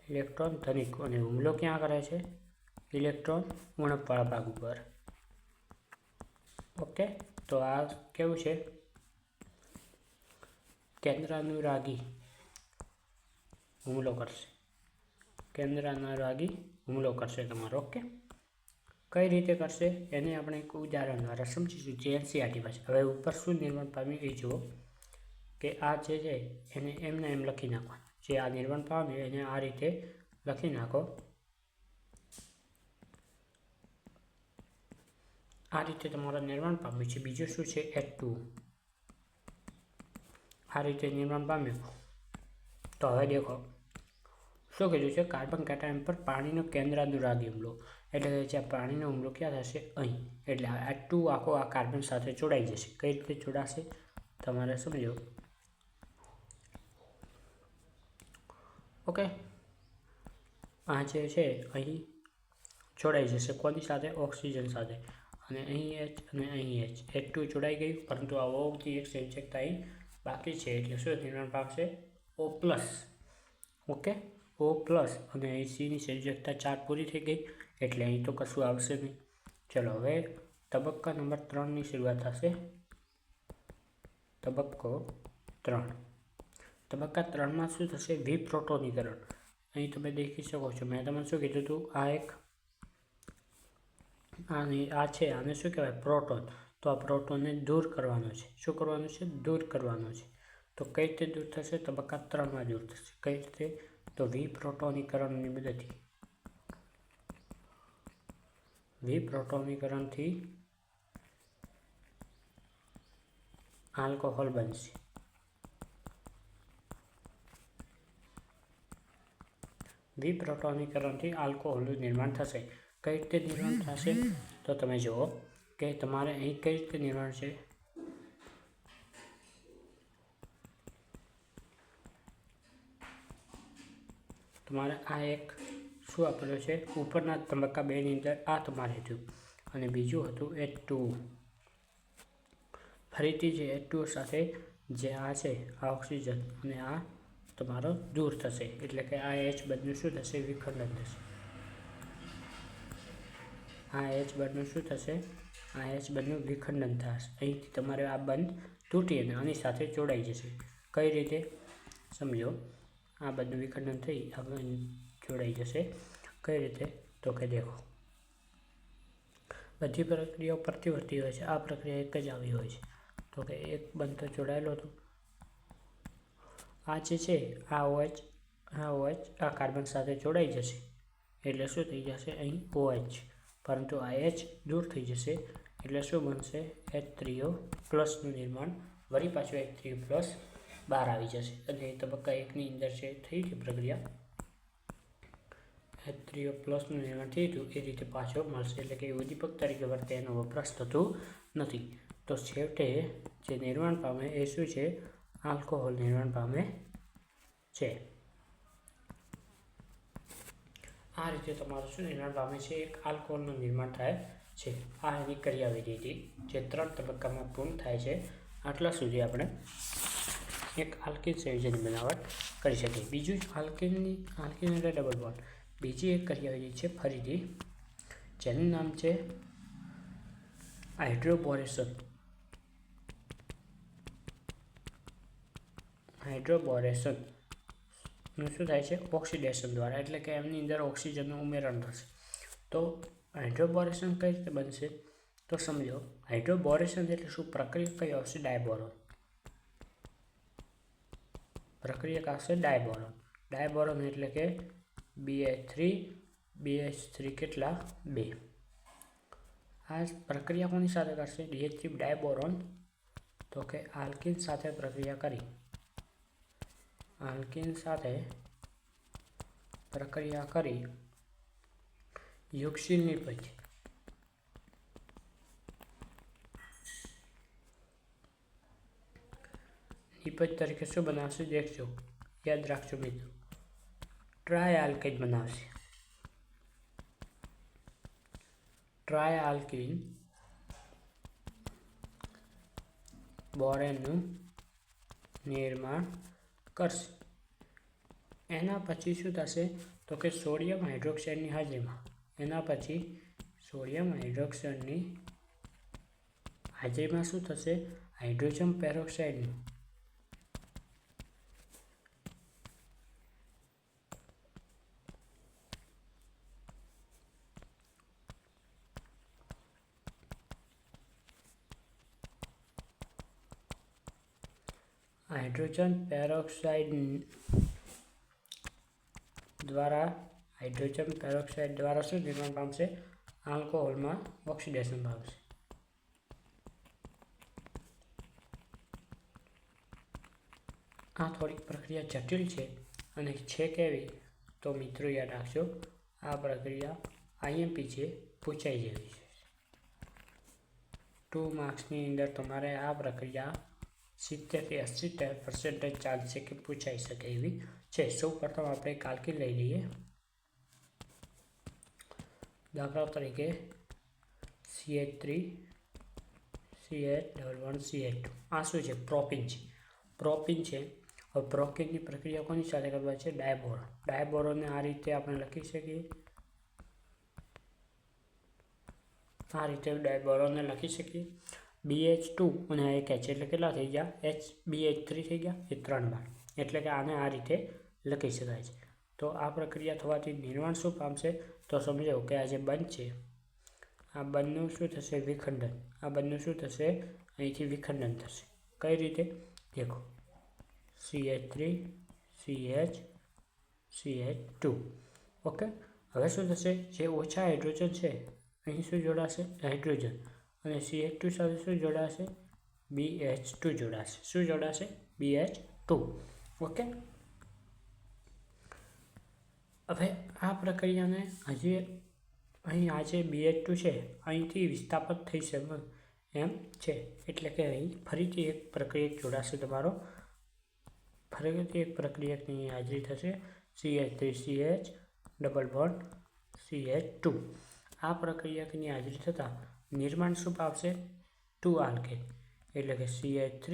ઇલેક્ટ્રોન ધનિક અને હુમલો ક્યાં કરે છે? ઇલેક્ટ્રોન ઉણપવાળા ભાગ ઉપર. ઓકે, તો આ કેવું છે? કેન્દ્રાનુરાગી હુમલો કરશે. કેન્દ્રાનુરાગી હુમલો કરશે તમારો. ઓકે, કઈ રીતે કરશે એને આપણે એક ઉદાહરણ દ્વારા સમજીશું જે એનસીઈઆરટી પાસે. હવે ઉપર શું નિર્માણ પામ્યું એ જુઓ કે આ જે છે એને એમને એમ લખી નાખવાનું. જે આ નિર્માણ પામ્યું એને આ રીતે લખી નાખો. આ રીતે તમારું નિર્માણ પામ્યું છે. બીજું શું છે? H2 આ રીતે નિર્માણ પામ્યું. તો હવે દેખો શું કીધું છે? કાર્બન કેટાયન પર પાણીનો કેન્દ્રાનુરાગી હુમલો, એટલે કે જે પાણીનો હુમલો ક્યાં થશે? અહીં. એટલે H2 આખો આ કાર્બન સાથે જોડાઈ જશે. કઈ રીતે જોડાશે તમારે સમજો. ઓકે, આ જે છે અહીં જોડાઈ જશે. કોની સાથે? ઓક્સિજન સાથે. અને અહીં H અને અહીં H2 જોડાઈ ગયું, પરંતુ આ ઓની એક સંયોજકતા અહીં બાકી છે. એટલે શું નિર્માણ પામશે? O+. ઓકે, O+ અને અહીં Cની સંયોજકતા 4 પૂરી થઈ ગઈ, એટલે અહીં તો કશું આવશે નહીં. ચલો હવે તબક્કા નંબર 3ની શરૂઆત થશે. તબક્કો 3. તબક્કા 3માં શું થશે? વિપ્રોટોનીકરણ. અહીં તમે દેખી શકો છો. મેં તમને શું કીધું હતું? આ એક આ છે, આને શું કહેવાય? પ્રોટોન. તો આ પ્રોટોનને દૂર કરવાનો છે. શું કરવાનું છે? દૂર કરવાનો છે. તો કઈ રીતે દૂર થશે? તબક્કા 3માં દૂર થશે. કઈ રીતે? તો વિપ્રોટોનીકરણની મદદથી. વિપ્રોટોનીકરણથી આલ્કોહોલ બનશે. વિપ્રોટોનીકરણથી આલ્કોહોલનું નિર્માણ થશે. કઈ રીતે નિર્માણ થશે? તો તમે જુઓ કે તમારે અહીં કઈ રીતે નિર્માણ છે? તમારે આ એક શું આપેલું છે? ઉપરના તબક્કા 2ની અંદર આ તમારે થયું અને બીજું હતું H2. ફરીથી જે H2 સાથે જે આ છે આ ઓક્સિજન અને આ તમારો દૂર થશે. એટલે કે આ H બંધનું શું થશે? વિખંડન થશે. આ H બંધનું શું થશે? આ H બંધનું વિખંડન થશે. અહીંથી તમારે આ બંધ તૂટી અને આની સાથે જોડાઈ જશે. કઈ રીતે સમજો? આ બંધનું વિખંડન થઈ આ બંધ જોડાઈ જશે. કઈ રીતે? તો કે દેખો, બધી પ્રક્રિયાઓ પ્રતિવર્તી હોય છે. આ પ્રક્રિયા એક જ આવી હોય છે. તો કે એક બંધ તો જોડાયેલો હતો. આ જે છે આ OH આ કાર્બન સાથે જોડાઈ જશે. એટલે શું થઈ જશે? અહીં OH. પરંતુ આ H દૂર થઈ જશે. એટલે શું બનશે? H3O+ નું નિર્માણ. વળી પાછું H3O+ બહાર આવી જશે. અને તબક્કા 1ની અંદર છે થઈ હતી પ્રક્રિયા. H3O+ નું નિર્માણ થયું હતું એ રીતે પાછો મળશે. એટલે કે ઉદ્દીપક તરીકે વર્તે એનો વપરાશ થતું નથી. તો છેવટે જે નિર્માણ પામે એ શું છે? આલ્કોહોલ નિર્માણ પામે છે. આ રીતે તમારું શું નિર્માણ પામે છે? એક આલ્કોહોલનું નિર્માણ થાય છે. આ એની ક્રિયાવિધિ હતી જે 3 તબક્કામાં પૂર્ણ થાય છે. આટલા સુધી આપણે એક આલ્કીન સંયોજન બનાવટ કરી શકીએ. બીજું આલ્કીન એટલે ડબલ બોન્ડ. બીજી એક ક્રિયાવિધિ છે ફરીથી, જેનું નામ છે હાઇડ્રોબોરેશન. હાઇડ્રોબોરેશનનું શું થાય છે? ઓક્સિડેશન દ્વારા. એટલે કે એમની અંદર ઓક્સિજનનું ઉમેરણ થશે. તો હાઇડ્રોબોરેશન કઈ રીતે બનશે? તો સમજો, હાઇડ્રોબોરેશન એટલે શું? પ્રક્રિયા કઈ આવશે? ડાયબોરોન. પ્રક્રિયા આવશે ડાયબોરોન. ડાયબોરોન એટલે કે BH3 કેટલા? 2. આ પ્રક્રિયા કોની સાથે કરશે? BH3 ડાયબોરોન. તો કે આલ્કીન સાથે પ્રક્રિયા કરી. યુક્સિલ નિપજ. નિપજ તરીકે શું બનાવશે? દેખજો, યાદ રાખજો મિત્રો. ટ્રાયઆલ્કીન બનાવશે. ટ્રાયઆલ્કીન બોરેનનું નિર્માણ કરશે. એના પછી શું થશે? તો કે સોડિયમ હાઇડ્રોક્સાઇડની હાજરીમાં, એના પછી સોડિયમ હાઇડ્રોક્સાઇડની હાજરીમાં શું થશે? હાઇડ્રોજન પેરોક્સાઇડનું દ્વારા શું નિર્માણ પામશે? આલ્કોહોલમાં ઓક્સિડેશન પામશે. આ થોડીક પ્રક્રિયા જટિલ છે અને છે કેવી? તો મિત્રો યાદ રાખજો, આ પ્રક્રિયા આઈએમપી છે, પૂછાઈ જેવી છે. 2 માર્ક્સની અંદર તમારે આ પ્રક્રિયા 70 થી 80% ચાન્સ છે કે પૂછાઈ શકે એવી છે. સૌ પ્રથમ આપણે કાલ્કી લઈ લઈએ. દાખલા તરીકે CH3 CH11CH2 આ શું છે? પ્રોપિન છે. પ્રોપિન છે. હવે પ્રોપિનની પ્રક્રિયા કોની સાથે કરવા છે? ડાયબોરોન. ડાયબોરોનને આ રીતે આપણે લખી શકીએ. આ રીતે ડાયબોરોનને લખી શકીએ. BH2 અને એક H એટલે કેટલા થઈ ગયા? BH3 થઈ ગયા, એ 3 બાર. એટલે કે આને આ રીતે લખી શકાય છે. તો આ પ્રક્રિયા થવાથી નિર્માણ શું પામશે? તો સમજો કે આ જે બંધ છે, આ બંધનું શું થશે? વિખંડન. આ બંધનું શું થશે? અહીંથી વિખંડન થશે. કઈ રીતે? દેખો, CH3 CH CH2. ઓકે, હવે શું થશે? જે ઓછા હાઇડ્રોજન છે અહીં શું જોડાશે? હાઇડ્રોજન. અને CH2 સાથે શું જોડાશે? BH2 જોડાશે. શું જોડાશે? BH2. ઓકે, હવે આ પ્રક્રિયાને હજી અહીં આ જે BH2 છે અહીંથી વિસ્થાપિત થઈ શકે એમ છે. એટલે કે અહીં ફરીથી એક પ્રક્રિયક જોડાશે તમારો. ફરીથી એક પ્રક્રિયકની હાજરી થશે. CH3CH double bond CH2. આ પ્રક્રિયકની હાજરી થતાં નિર્માણ શું પામશે? 2 આલ્કેન. એટલે કે CH3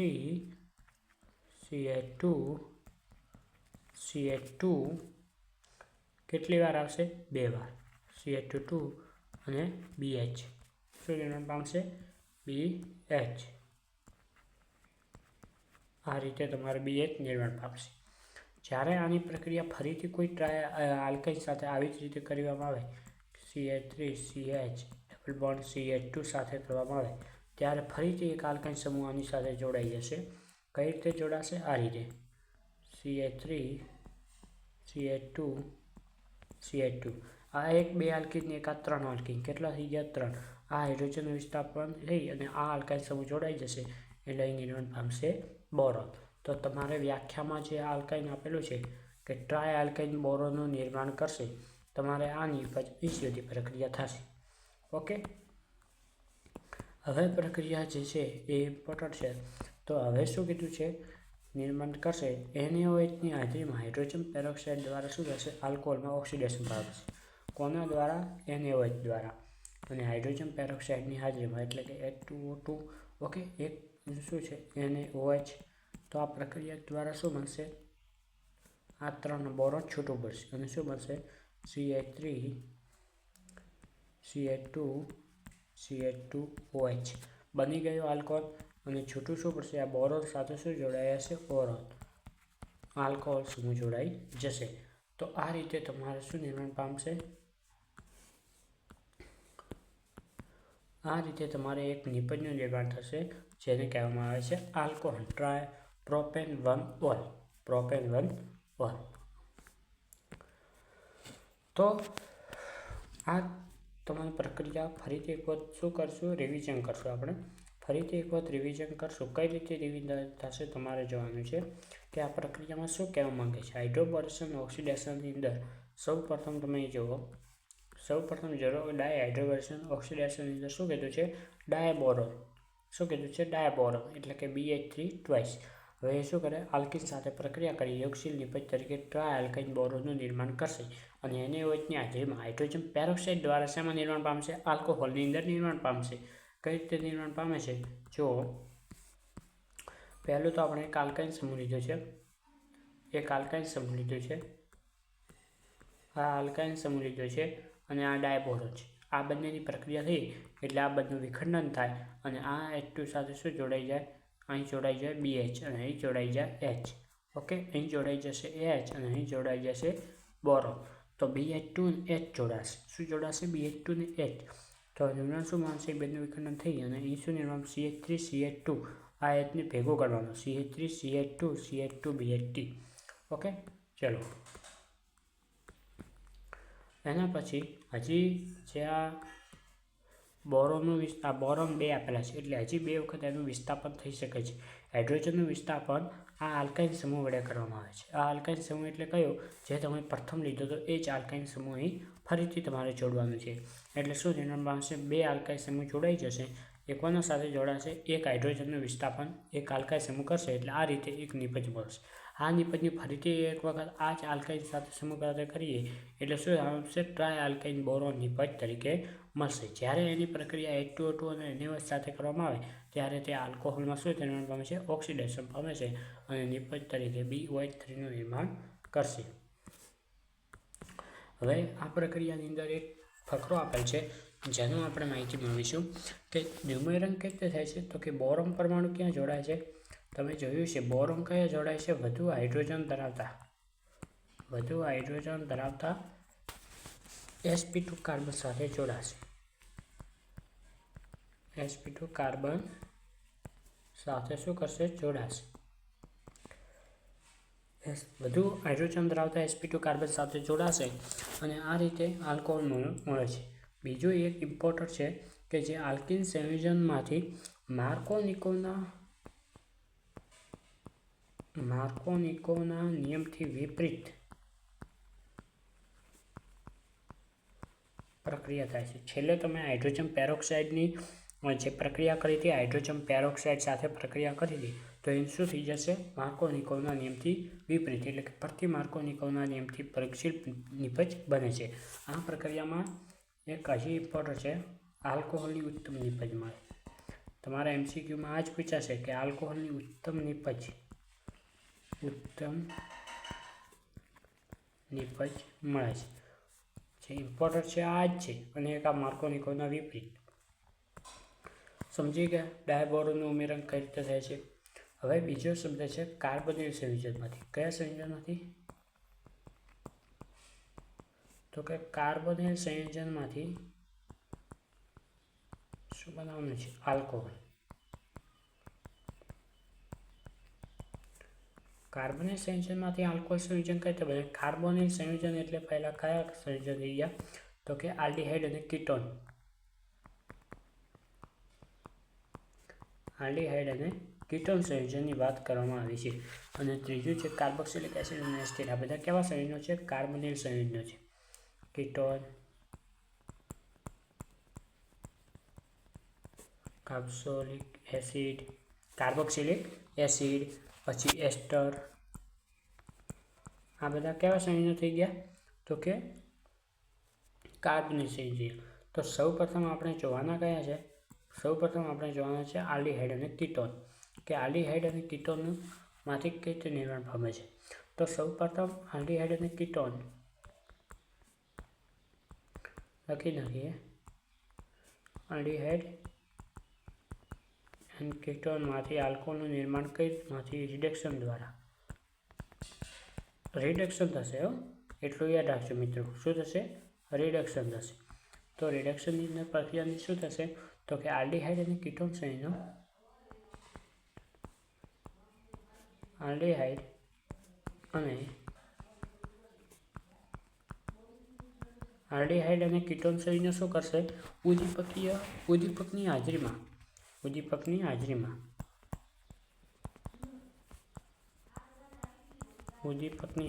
CH2 CH2 કેટલી વાર આવશે? 2 વાર. CH2 અને BH શું નિર્માણ પામશે? BH. આ રીતે તમારે BH નિર્માણ પામશે. જ્યારે આની પ્રક્રિયા ફરીથી કોઈ આલ્કાઇન સાથે આવી જ રીતે કરવામાં આવે, CH3 CH double bond CH2 સાથે કરવામાં આવે, ત્યારે ફરીથી એક આલ્કાઇન સમૂહ આની સાથે જોડાઈ જશે. કઈ રીતે જોડાશે? આ રીતે CH3 CH2 CH2. આ એક 2 આલ્કીન ને એક આ 3 આલ્કીન. કેટલા થઈ ગયા? 3. આ હાઇડ્રોજનનું વિસ્થાપન થઈ અને આ આલ્કાઇન સમૂહ જોડાઈ જશે એટલે અહીં નિર્માણ પામશે બોરોન. તો તમારે વ્યાખ્યામાં જે આલ્કાઇન આપેલું છે કે ટ્રાય આલ્કાઇન બોરોનનું નિર્માણ કરશે, તમારે આની પછી પ્રક્રિયા થશે. ઓકે, હવે પ્રક્રિયા જે છે એ ઇમ્પોર્ટન્ટ છે. તો હવે શું કીધું છે? નિર્માણ કરશે. NaOHની હાજરીમાં હાઇડ્રોજન પેરોક્સાઇડ દ્વારા શું થશે? આલ્કોહોલમાં ઓક્સિડેશન પામશે. કોના દ્વારા? NaOH દ્વારા. અને હાઇડ્રોજન પેરોક્સાઇડની હાજરીમાં એટલે કે H2O2. ઓકે, એક શું છે? NaOH. તો આ પ્રક્રિયા દ્વારા શું બનશે? આ 3 બોરોન છૂટું પડશે અને શું બનશે? CH3 CH2 CH2OH બની ગયો આલ્કોહોલ. અને છૂટું શું પડશે? આ બોરોન સાથે શું જોડાયા હશે? ઓરોન. આલ્કોહોલ સમૂહ જોડાઈ જશે. તો આ રીતે તમારે શું નિર્માણ પામશે? આ રીતે તમારે એક નિપજનું નિર્માણ થશે જેને કહેવામાં આવે છે alcohol. Propane 1 all. Propane 1 all. તો આ તમારી પ્રક્રિયા ફરીથી એક વખત શું કરશું? રિવિઝન કરશું. આપણે ફરીથી એક વખત રિવિઝન કરશું. કઈ રીતે રિવિઝન થશે તમારે જોવાનું છે કે આ પ્રક્રિયામાં શું કહેવા માંગે છે. હાઇડ્રોબોરેશન ઓક્સિડેશનની અંદર સૌ પ્રથમ તમે જુઓ, ડાયહાઇડ્રોબોરેશન ઓક્સિડેશનની અંદર શું કીધું છે? ડાયબોરોન. શું કીધું છે? ડાયબોરોન એટલે કે BH3 ટ્વાઇસ. હવે એ શું કરે? આલ્કીન સાથે પ્રક્રિયા કરી યોગશીલ નિપજ તરીકે ટ્રાય આલ્કાઇન બોરોનનું નિર્માણ કરશે. અને NaOHની હાજરીમાં હાઇડ્રોજન પેરોક્સાઇડ દ્વારા શેમાં નિર્માણ પામશે? આલ્કોહોલની અંદર નિર્માણ પામશે. કઈ રીતે નિર્માણ પામે છે? જો પહેલું તો આપણે એક આલ્કાઇન સમૂહ લીધો છે. આ આલ્કાઇન સમૂહ લીધો છે અને આ ડાયબોરો છે. આ બંનેની પ્રક્રિયા થઈ એટલે આ બંને વિખંડન થાય અને આ H2 સાથે શું જોડાઈ જાય, અહીં જોડાઈ જાય BH અને અહીં જોડાઈ જાય H. ઓકે, અહીં જોડાઈ જશે H અને અહીં જોડાઈ જશે બોરોન. તો BH2 અને H જોડાશે. શું જોડાશે? BH2 અને H. તો નિર્માણ શું માનશે? બંને વિખંડન થઈ અને અહીં શું નિર્માણ? CH3 CH2. આ Hને ભેગો કરવાનો, CH3 CH2 CH2 BH3. Okay, ચલો એના પછી હજી જે આ બોરોનનું આ બોરોન 2 આપેલા છે એટલે હજી 2 વખત એનું વિસ્થાપન થઈ શકે છે. હાઇડ્રોજનનું વિસ્થાપન આ આલ્કાઇન સમૂહ વડે કરવામાં આવે છે. આ આલ્કાઇન સમૂહ એટલે કયો? જે તમે પ્રથમ લીધો તો એ જ આલ્કાઇન સમૂહ અહીં ફરીથી તમારે જોડવાનું છે. એટલે શું નિર્માણ પામશે? 2 આલ્કાઇન સમૂહ જોડાઈ જશે, એક કોના સાથે જોડાશે? એક હાઇડ્રોજનનું વિસ્થાપન એક આલ્કાઇન સમૂહ કરશે એટલે આ રીતે એક નિપજ મળશે. આ નિપજની ફરીથી એક વખત આ જ આલ્કાઇન સાથે સમૂહ સાથે કરીએ એટલે શું આવશે? ટ્રાય આલ્કાઇન બોરોન નિપજ તરીકે મળશે. જ્યારે એની પ્રક્રિયા H2O2 અને NaOH સાથે કરવામાં આવે ત્યારે તે આલ્કોહોલમાં શું નિર્માણ પામે છે? ઓક્સિડેશન પામે છે અને નિપજ તરીકે BOH3 નું નિર્માણ કરશે. હવે આ પ્રક્રિયાની અંદર એક ફકરો આપેલ છે જેનું આપણે માહિતી મેળવીશું કે દ્વિમેરન કઈ રીતે થાય છે. તો કે બોરોન પરમાણુ ક્યાં જોડાય છે? તમે જોયું છે બોરોન કયા જોડાય છે? વધુ હાઇડ્રોજન ધરાવતા sp2 કાર્બન સાથે જોડાશે. sp2 કાર્બન સાથે શું કરશે? જોડાશે. વધુ હાઇડ્રોજન ધરાવતા sp2 કાર્બન સાથે જોડાશે અને આ રીતે આલ્કોહોલ મળે છે. બીજું એક ઇમ્પોર્ટન્ટ છે કે જે આલ્કિન સંયોજનમાંથી માર્કોનિકોના નિયમથી વિપરીત પ્રક્રિયા થાય છે. છેલ્લે તમે હાઇડ્રોજન પેરોક્સાઇડની જે પ્રક્રિયા કરી હતી, હાઇડ્રોજન પેરોક્સાઇડ સાથે પ્રક્રિયા કરી હતી, તો એ શું થઈ જશે? માર્કોનિકોના નિયમથી વિપરીત એટલે કે પ્રતિ માર્કોનિકોના નિયમથી પરીક્ષિત નિપજ બને છે. આ પ્રક્રિયામાં એક હજી ઇમ્પોર્ટન્ટ છે, આલ્કોહોલની ઉત્તમ નિપજ મળે. તમારા MCQમાં આ જ પૂછાશે કે આલ્કોહોલની ઉત્તમ નિપજ મળે છે. જે ઇમ્પોર્ટન્ટ છે આ જ છે અને એક આ માર્કોનિકોના વિપરીત. સમજી ગયા ડાયબોરોનનું ઉમેરણ કઈ રીતે થાય છે. હવે બીજો શબ્દ છે કાર્બોનિલ સંયોજનમાંથી. કયા સંયોજનમાંથી? તો કે કાર્બોનિલ સંયોજનમાંથી શું બનાવવાનું છે? આલ્કોહોલ. કાર્બોનિલ સંયોજનમાંથી આલ્કોહોલ સંયોજન કઈ રીતે બને? કાર્બોનિલ સંયોજન એટલે પહેલા કયા સંયોજન થઈ ગયા? તો કે આલ્ડીહાઇડ અને કીટોન. આલ્ડીહાઇડ અને કીટોન સંયોજનની વાત કરવામાં આવી છે. અને ત્રીજું છે કાર્બોક્સિલિક એસિડ અને એસ્ટર. આ બધા કેવા સંયોજનો છે? કાર્બોનિલ સંયોજનો છે. કીટોન, કાર્બોક્સિલિક એસિડ પછી એસ્ટર. આ બધા કેવા સંયોજનો થઈ ગયા? તો કે કાર્બોનિલ સંયોજન. તો સૌપ્રથમ આપણે જોવાના કયા છે? સૌપ્રથમ આપણે જોવાના છે આલ્ડીહાઇડ અને કીટોન. કે આલ્ડીહાઇડ અને કીટોનમાંથી કઈ રીતે નિર્માણ પામે છે. તો સૌપ્રથમ આલ્ડીહાઇડ અને કીટોન લખી નાખીએ. આલ્ડીહાઇડ અને કીટોનમાંથી આલ્કોહોલનું નિર્માણ કઈમાંથી? રિડક્શન દ્વારા. રિડક્શન થશે એટલું યાદ રાખજો મિત્રો. શું થશે? રિડક્શન થશે. તો રિડક્શનની પ્રક્રિયાની શું થશે? તો કે આલ્ડીહાઇડ અને કીટોન સંયોજનો આલ્ડીહાઇડ અને કીટોન સંયોજનો શું કરશે? ઉદ્દીપકની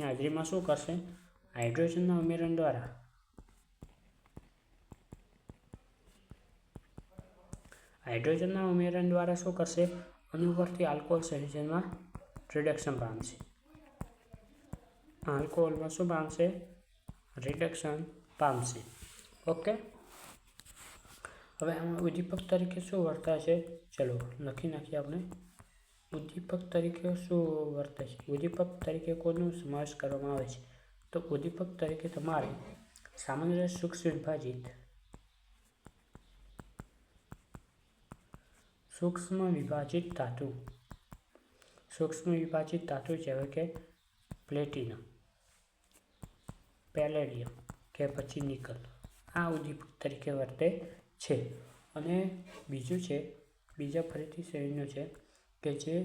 હાજરીમાં શું કરશે? હાઇડ્રોજનના ઉમેરણ દ્વારા શું કરશે? અનુવર્તી આલ્કોહોલ સંયોજનમાં રિડક્શન પામશે. આલ્કોહોલમાં શું પામશે? રિડક્શન પામશે. ઓકે, હવે આમાં ઉદ્દીપક તરીકે શું વર્તાશે? ચલો લખી નાખીએ આપણે. ઉદ્દીપક તરીકે શું વર્તે છે? ઉદ્દીપક તરીકે કોનો સમાવેશ કરવામાં આવે છે? તો ઉદ્દીપક તરીકે તમારે સામાન્ય રીતે સૂક્ષ્મ વિભાજિત ધાતુ જેવા કે પ્લેટિનમ, પેલેડિયમ કે પછી નિકલ આ ઉદ્દીપક તરીકે વર્તે છે. અને બીજા ફરીથી સંયોજનો છે કે જે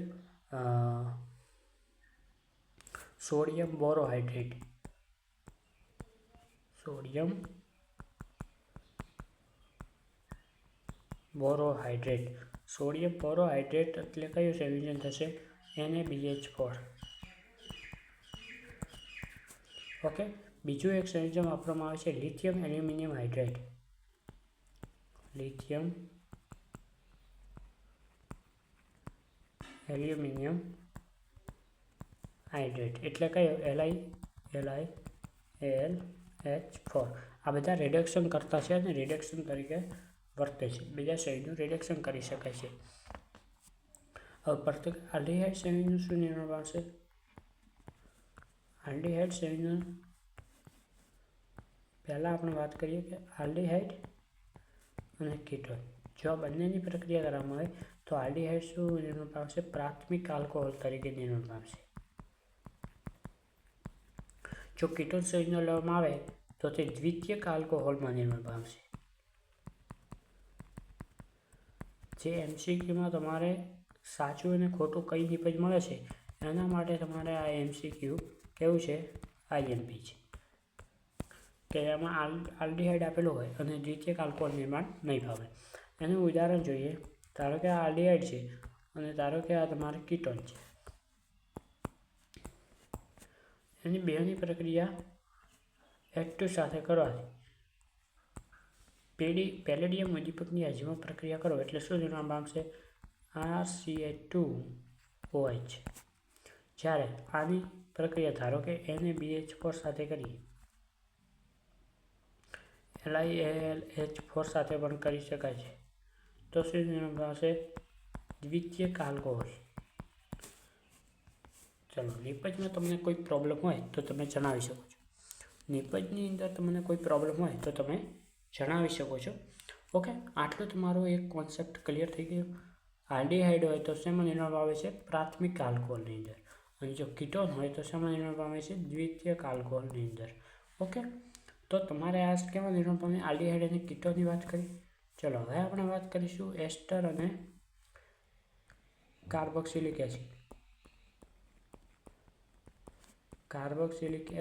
સોડિયમ બોરોહાઇડ્રેટ એટલે કયું સંયોજન થશે? NaBH4. ઓકે. બીજું એક સંયોજન વાપરવામાં આવે છે લિથિયમ એલ્યુમિનિયમ હાઇડ્રેટ. એટલે કયો? LiAlH4. આ બધા રિડક્શન કરતા છે અને રિડક્શન તરીકે વર્તે છે. બીજા સંયોજનો રિડક્શન કરી શકાય છે. હવે પ્રત્યેક આલ્ડીહાઇડ સંયોજનનું શું નિર્માણ પામશે? આલ્ડીહાઇડ સંયોજન પહેલાં આપણે વાત કરીએ કે આલ્ડીહાઇડ અને કીટોન જો આ બંનેની પ્રક્રિયા કરવામાં આવે તો આલ્ડીહાઇડ શું નિર્માણ પામશે? પ્રાથમિક આલ્કોહોલ તરીકે નિર્માણ પામશે. જો કીટોન સંયોજન લેવામાં આવે તો તે દ્વિતીયક આલ્કોહોલમાં નિર્માણ પામશે. જે MCQમાં તમારે સાચું અને ખોટું કઈ નિપજ મળે છે એના માટે તમારે આ MCQ કેવું છે? IMP છે કે એમાં આલ્ડીહાઇડ આપેલું હોય અને દ્વિતીયક આલ્કોહોલ નિર્માણ નહીં પામે. એનું ઉદાહરણ જોઈએ. ધારો કે આ આલ્ડીહાઇડ છે અને ધારો કે આ તમારે કીટોન છે. એની બેની પ્રક્રિયા H2 સાથે કરવાથી પેલેડિયમ ઉદ્દીપકની હાજરીમાં પ્રક્રિયા કરો એટલે શું નિર્માણ પામશે? RCH2OH. જ્યારે આની પ્રક્રિયા ધારો કે NaBH4 સાથે કરીએ, LiAlH4 સાથે પણ કરી શકાય છે, તો શું નિર્માણ પામશે? દ્વિતીયક આલ્કોહોલ. ચલો, નિપજમાં તમને કોઈ પ્રોબ્લેમ હોય તો તમે જણાવી શકો છો. નિપજની અંદર તમને કોઈ પ્રોબ્લેમ હોય તો તમે જણાવી શકો છો. ઓકે, આટલો તમારો એક કોન્સેપ્ટ ક્લિયર થઈ ગયો. આલ્ડીહાઇડ હોય તો શેમાં નિર્માણ પામે છે? પ્રાથમિક આલ્કોહોલની અંદર. અને જો કીટોન હોય તો શેમાં નિર્માણ પામે છે? દ્વિતીયક આલ્કોહોલની અંદર. ઓકે, તો તમારે આ કેમાં નિર્માણ પામે? આલ્ડીહાઇડ અને કીટોનની વાત કરી. ચલો, હવે આપણે વાત કરીશું એસ્ટર અને કાર્બોક્સિલિક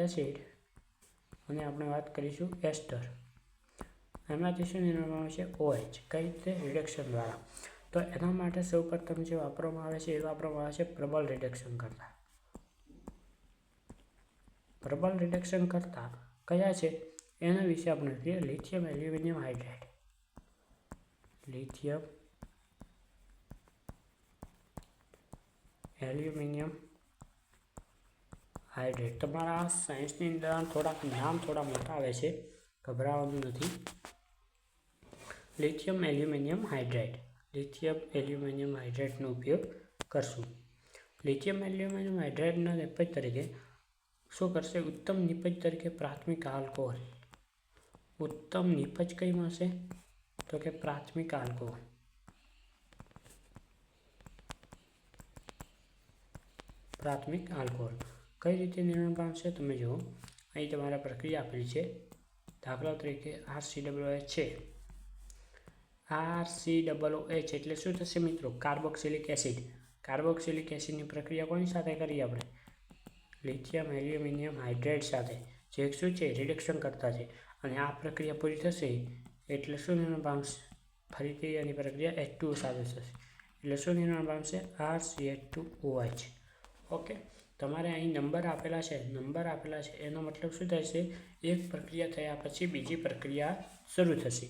એસિડ અને આપણે વાત કરીશું એસ્ટર. એમાંથી શું નિર્માણ પામે છે? OH. કઈ રીતે? રિડક્શન દ્વારા. તો એના માટે સૌપ્રથમ જે વાપરવામાં આવે છે એ વાપરવામાં આવે છે પ્રબળ રિડક્શન કરતા કયા છે એના વિશે આપણે જોઈએ. Lithium aluminium hydrate. તમારા સાયન્સની અંદર નામ થોડા મોટા આવે છે, ગભરાવાનું નથી. લિથિયમ એલ્યુમિનિયમ હાઇડ્રેટનો ઉપયોગ કરશું. લિથિયમ એલ્યુમિનિયમ હાઇડ્રેટના નિપજ તરીકે શું કરશે? ઉત્તમ નિપજ તરીકે પ્રાથમિક આલ્કોહોલ. ઉત્તમ નિપજ કઈ મળશે? તો કે પ્રાથમિક આલ્કોહોલ. કઈ રીતે નિર્માણ પામશે? તમે જુઓ, અહીં તમારા પ્રક્રિયા આપેલી છે. દાખલા તરીકે RCOOH છે. RCOOH એટલે શું થશે મિત્રો? Carboxylic acid. કાર્બોક્સિલિક એસિડની પ્રક્રિયા કોની સાથે કરી આપણે? લિથિયમ એલ્યુમિનિયમ હાઇડ્રેટ સાથે, જે શું છે? રિડક્શન કરતા છે. અને આ પ્રક્રિયા પૂરી થશે એટલે શું નિર્માણ પામશે? ફરીથી એની પ્રક્રિયા H2O સાથે થશે એટલે શું નિર્માણ પામશે? RCH2OH. ઓકે, તમારે અહીં નંબર આપેલા છે એનો મતલબ શું થાય છે? એક પ્રક્રિયા થયા પછી બીજી પ્રક્રિયા શરૂ થશે.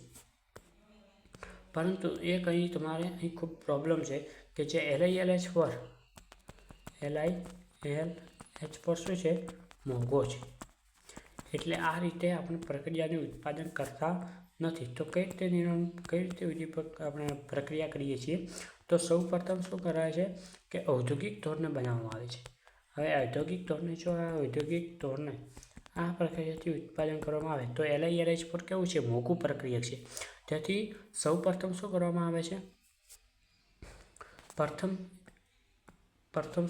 પરંતુ એક અહીં તમારે ખૂબ પ્રોબ્લેમ છે કે જે LiAlH4 શું છે? મોંઘો છે. એટલે આ રીતે આપણે પ્રક્રિયાનું ઉત્પાદન કરતા નથી. તો કઈ રીતે ઉદ્દીપક આપણે પ્રક્રિયા કરીએ છીએ? તો સૌ પ્રથમ શું કરાય છે કે ઔદ્યોગિક ધોરણે બનાવવામાં આવે છે. હવે ઔદ્યોગિક ધોરણે આ પ્રક્રિયાથી ઉત્પાદન કરવામાં આવે તો LiRH4 કેવું છે, મોંઘું પ્રક્રિયક છે. તેથી સૌ પ્રથમ શું કરવામાં આવે છે, પ્રથમ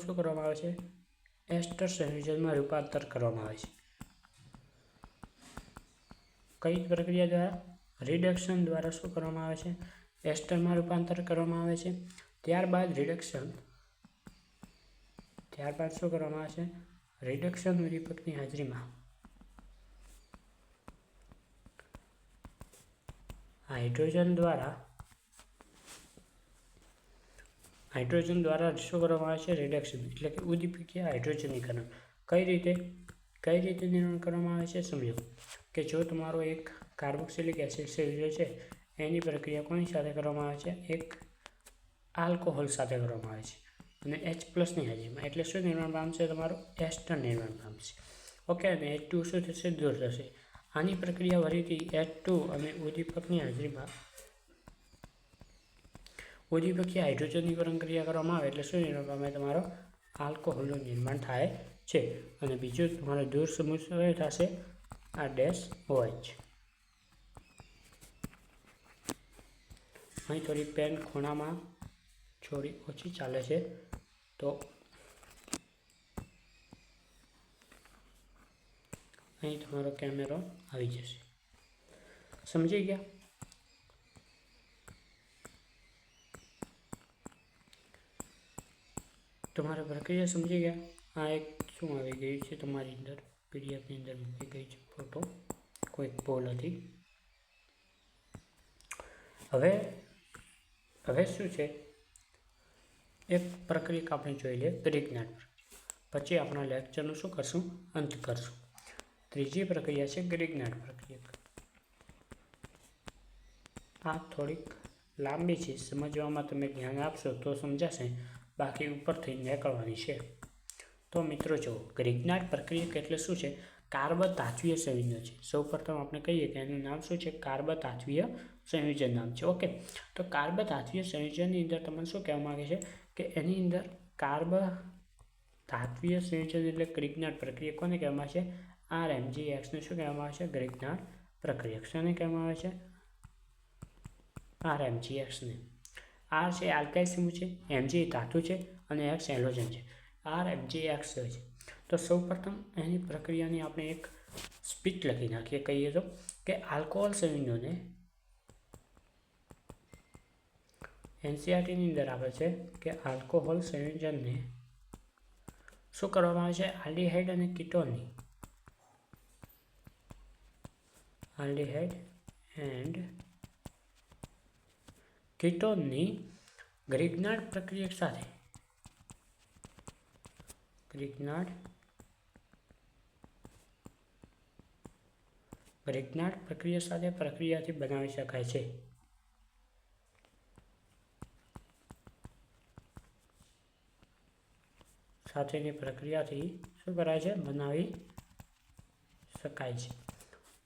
શું કરવામાં આવે છે, એસ્ટર સંયોજનમાં રૂપાંતર કરવામાં આવે છે. કઈ પ્રક્રિયા દ્વારા, રિડક્શન દ્વારા શું કરવામાં આવે છે, એસ્ટરમાં રૂપાંતર કરવામાં આવે છે. ત્યારબાદ શું કરવામાં આવે છે, રિડક્શન ઉદ્દીપકની હાજરીમાં હાઇડ્રોજન દ્વારા શું કરવામાં આવે છે, રિડક્શન એટલે કે ઉદ્દીપકીય હાઇડ્રોજનીકરણ. કઈ રીતે નિર્માણ કરવામાં આવે છે, સમજો કે જો તમારો એક કાર્બોક્સિલિક એસિડ સંયોજન છે એની પ્રક્રિયા કોની સાથે કરવામાં આવે છે, એક આલ્કોહોલ સાથે કરવામાં આવે છે અને H+ની હાજરીમાં, એટલે શું નિર્માણ પામશે, તમારું એસ્ટર નિર્માણ પામશે. ઓકે, અને H2 શું થશે, દૂર થશે. આની પ્રક્રિયા ફરીથી H2 અને ઉદ્દીપકની હાજરીમાં ઉદ્દીપકીય હાઇડ્રોજનીકરણ ક્રિયા કરવામાં આવે એટલે શું નિર્માણ પામે, તમારો આલ્કોહોલનું નિર્માણ થાય છે. અને બીજું તમારો દૂર સમૂહ થશે આ -OH. અહીં થોડી પેન ખૂણામાં થોડી ઓછી ચાલે છે તો અહીં તમારો કેમેરો આવી જશે. સમજી ગયા? તમારે પ્રક્રિયા સમજી ગયા? આ એક શું આવી ગયું છે તમારી અંદર, પીડીએફની અંદર મૂકી ગઈ છે ફોટો, કોઈક ભૂલ હતી. હવે શું છે, એક પ્રક્રિયા આપણે જોઈ લે, ગ્રિગ્નાર્ડ પ્રક્રિયા. પછી આપણા લેક્ચરનું શું કરશું, અંત કરશું. ત્રીજી પ્રક્રિયા છે ગ્રિગ્નાર્ડ પ્રક્રિયા. આ થોડીક લાંબી છે, સમજવામાં તમે ધ્યાન આપશો તો સમજાશે, બાકી ઉપરથી નીકળવાની છે. તો મિત્રો જુઓ, ગ્રિગ્નાર્ડ પ્રક્રિયક એટલે શું છે, કાર્બધાત્વીય સંયોજન છે. સૌપ્રથમ આપણે કહીએ કે એનું નામ શું છે, કાર્બધાત્વીય સંયોજન નામ છે. ઓકે, તો કાર્બધાત્વીય સંયોજનની અંદર તમને શું કહેવા માંગે છે કે એની અંદર કાર્બધાત્વીય સંયોજન એટલે ગ્રિગ્નાર્ડ પ્રક્રિયક કોને કહેવામાં આવે છે, RMGXને શું કહેવામાં આવે છે, ગ્રિગ્નાર્ડ પ્રક્રિયક. શાને કહેવામાં આવે છે, RMGXને. R છે આલ્કાઇલ સમૂહ છે, Mg ધાતુ છે અને X હેલોજન છે. RMGX છે. તો સૌપ્રથમ એની પ્રક્રિયાની આપણે એક સ્પીચ લખી નાખીએ. કહીએ તો કે આલ્કોહોલ સંયોજનોને NCERTની અંદર આવે છે કે આલ્કોહોલ સંયોજનને શું કરવામાં આવે છે, આલ્ડીહાઇડ અને કીટોનની ગ્રિગ્નાર્ડ પ્રક્રિયક સાથે પ્રક્રિયાથી બનાવી શકાય છે. સાથેની પ્રક્રિયાથી શું કરાય છે, બનાવી શકાય છે.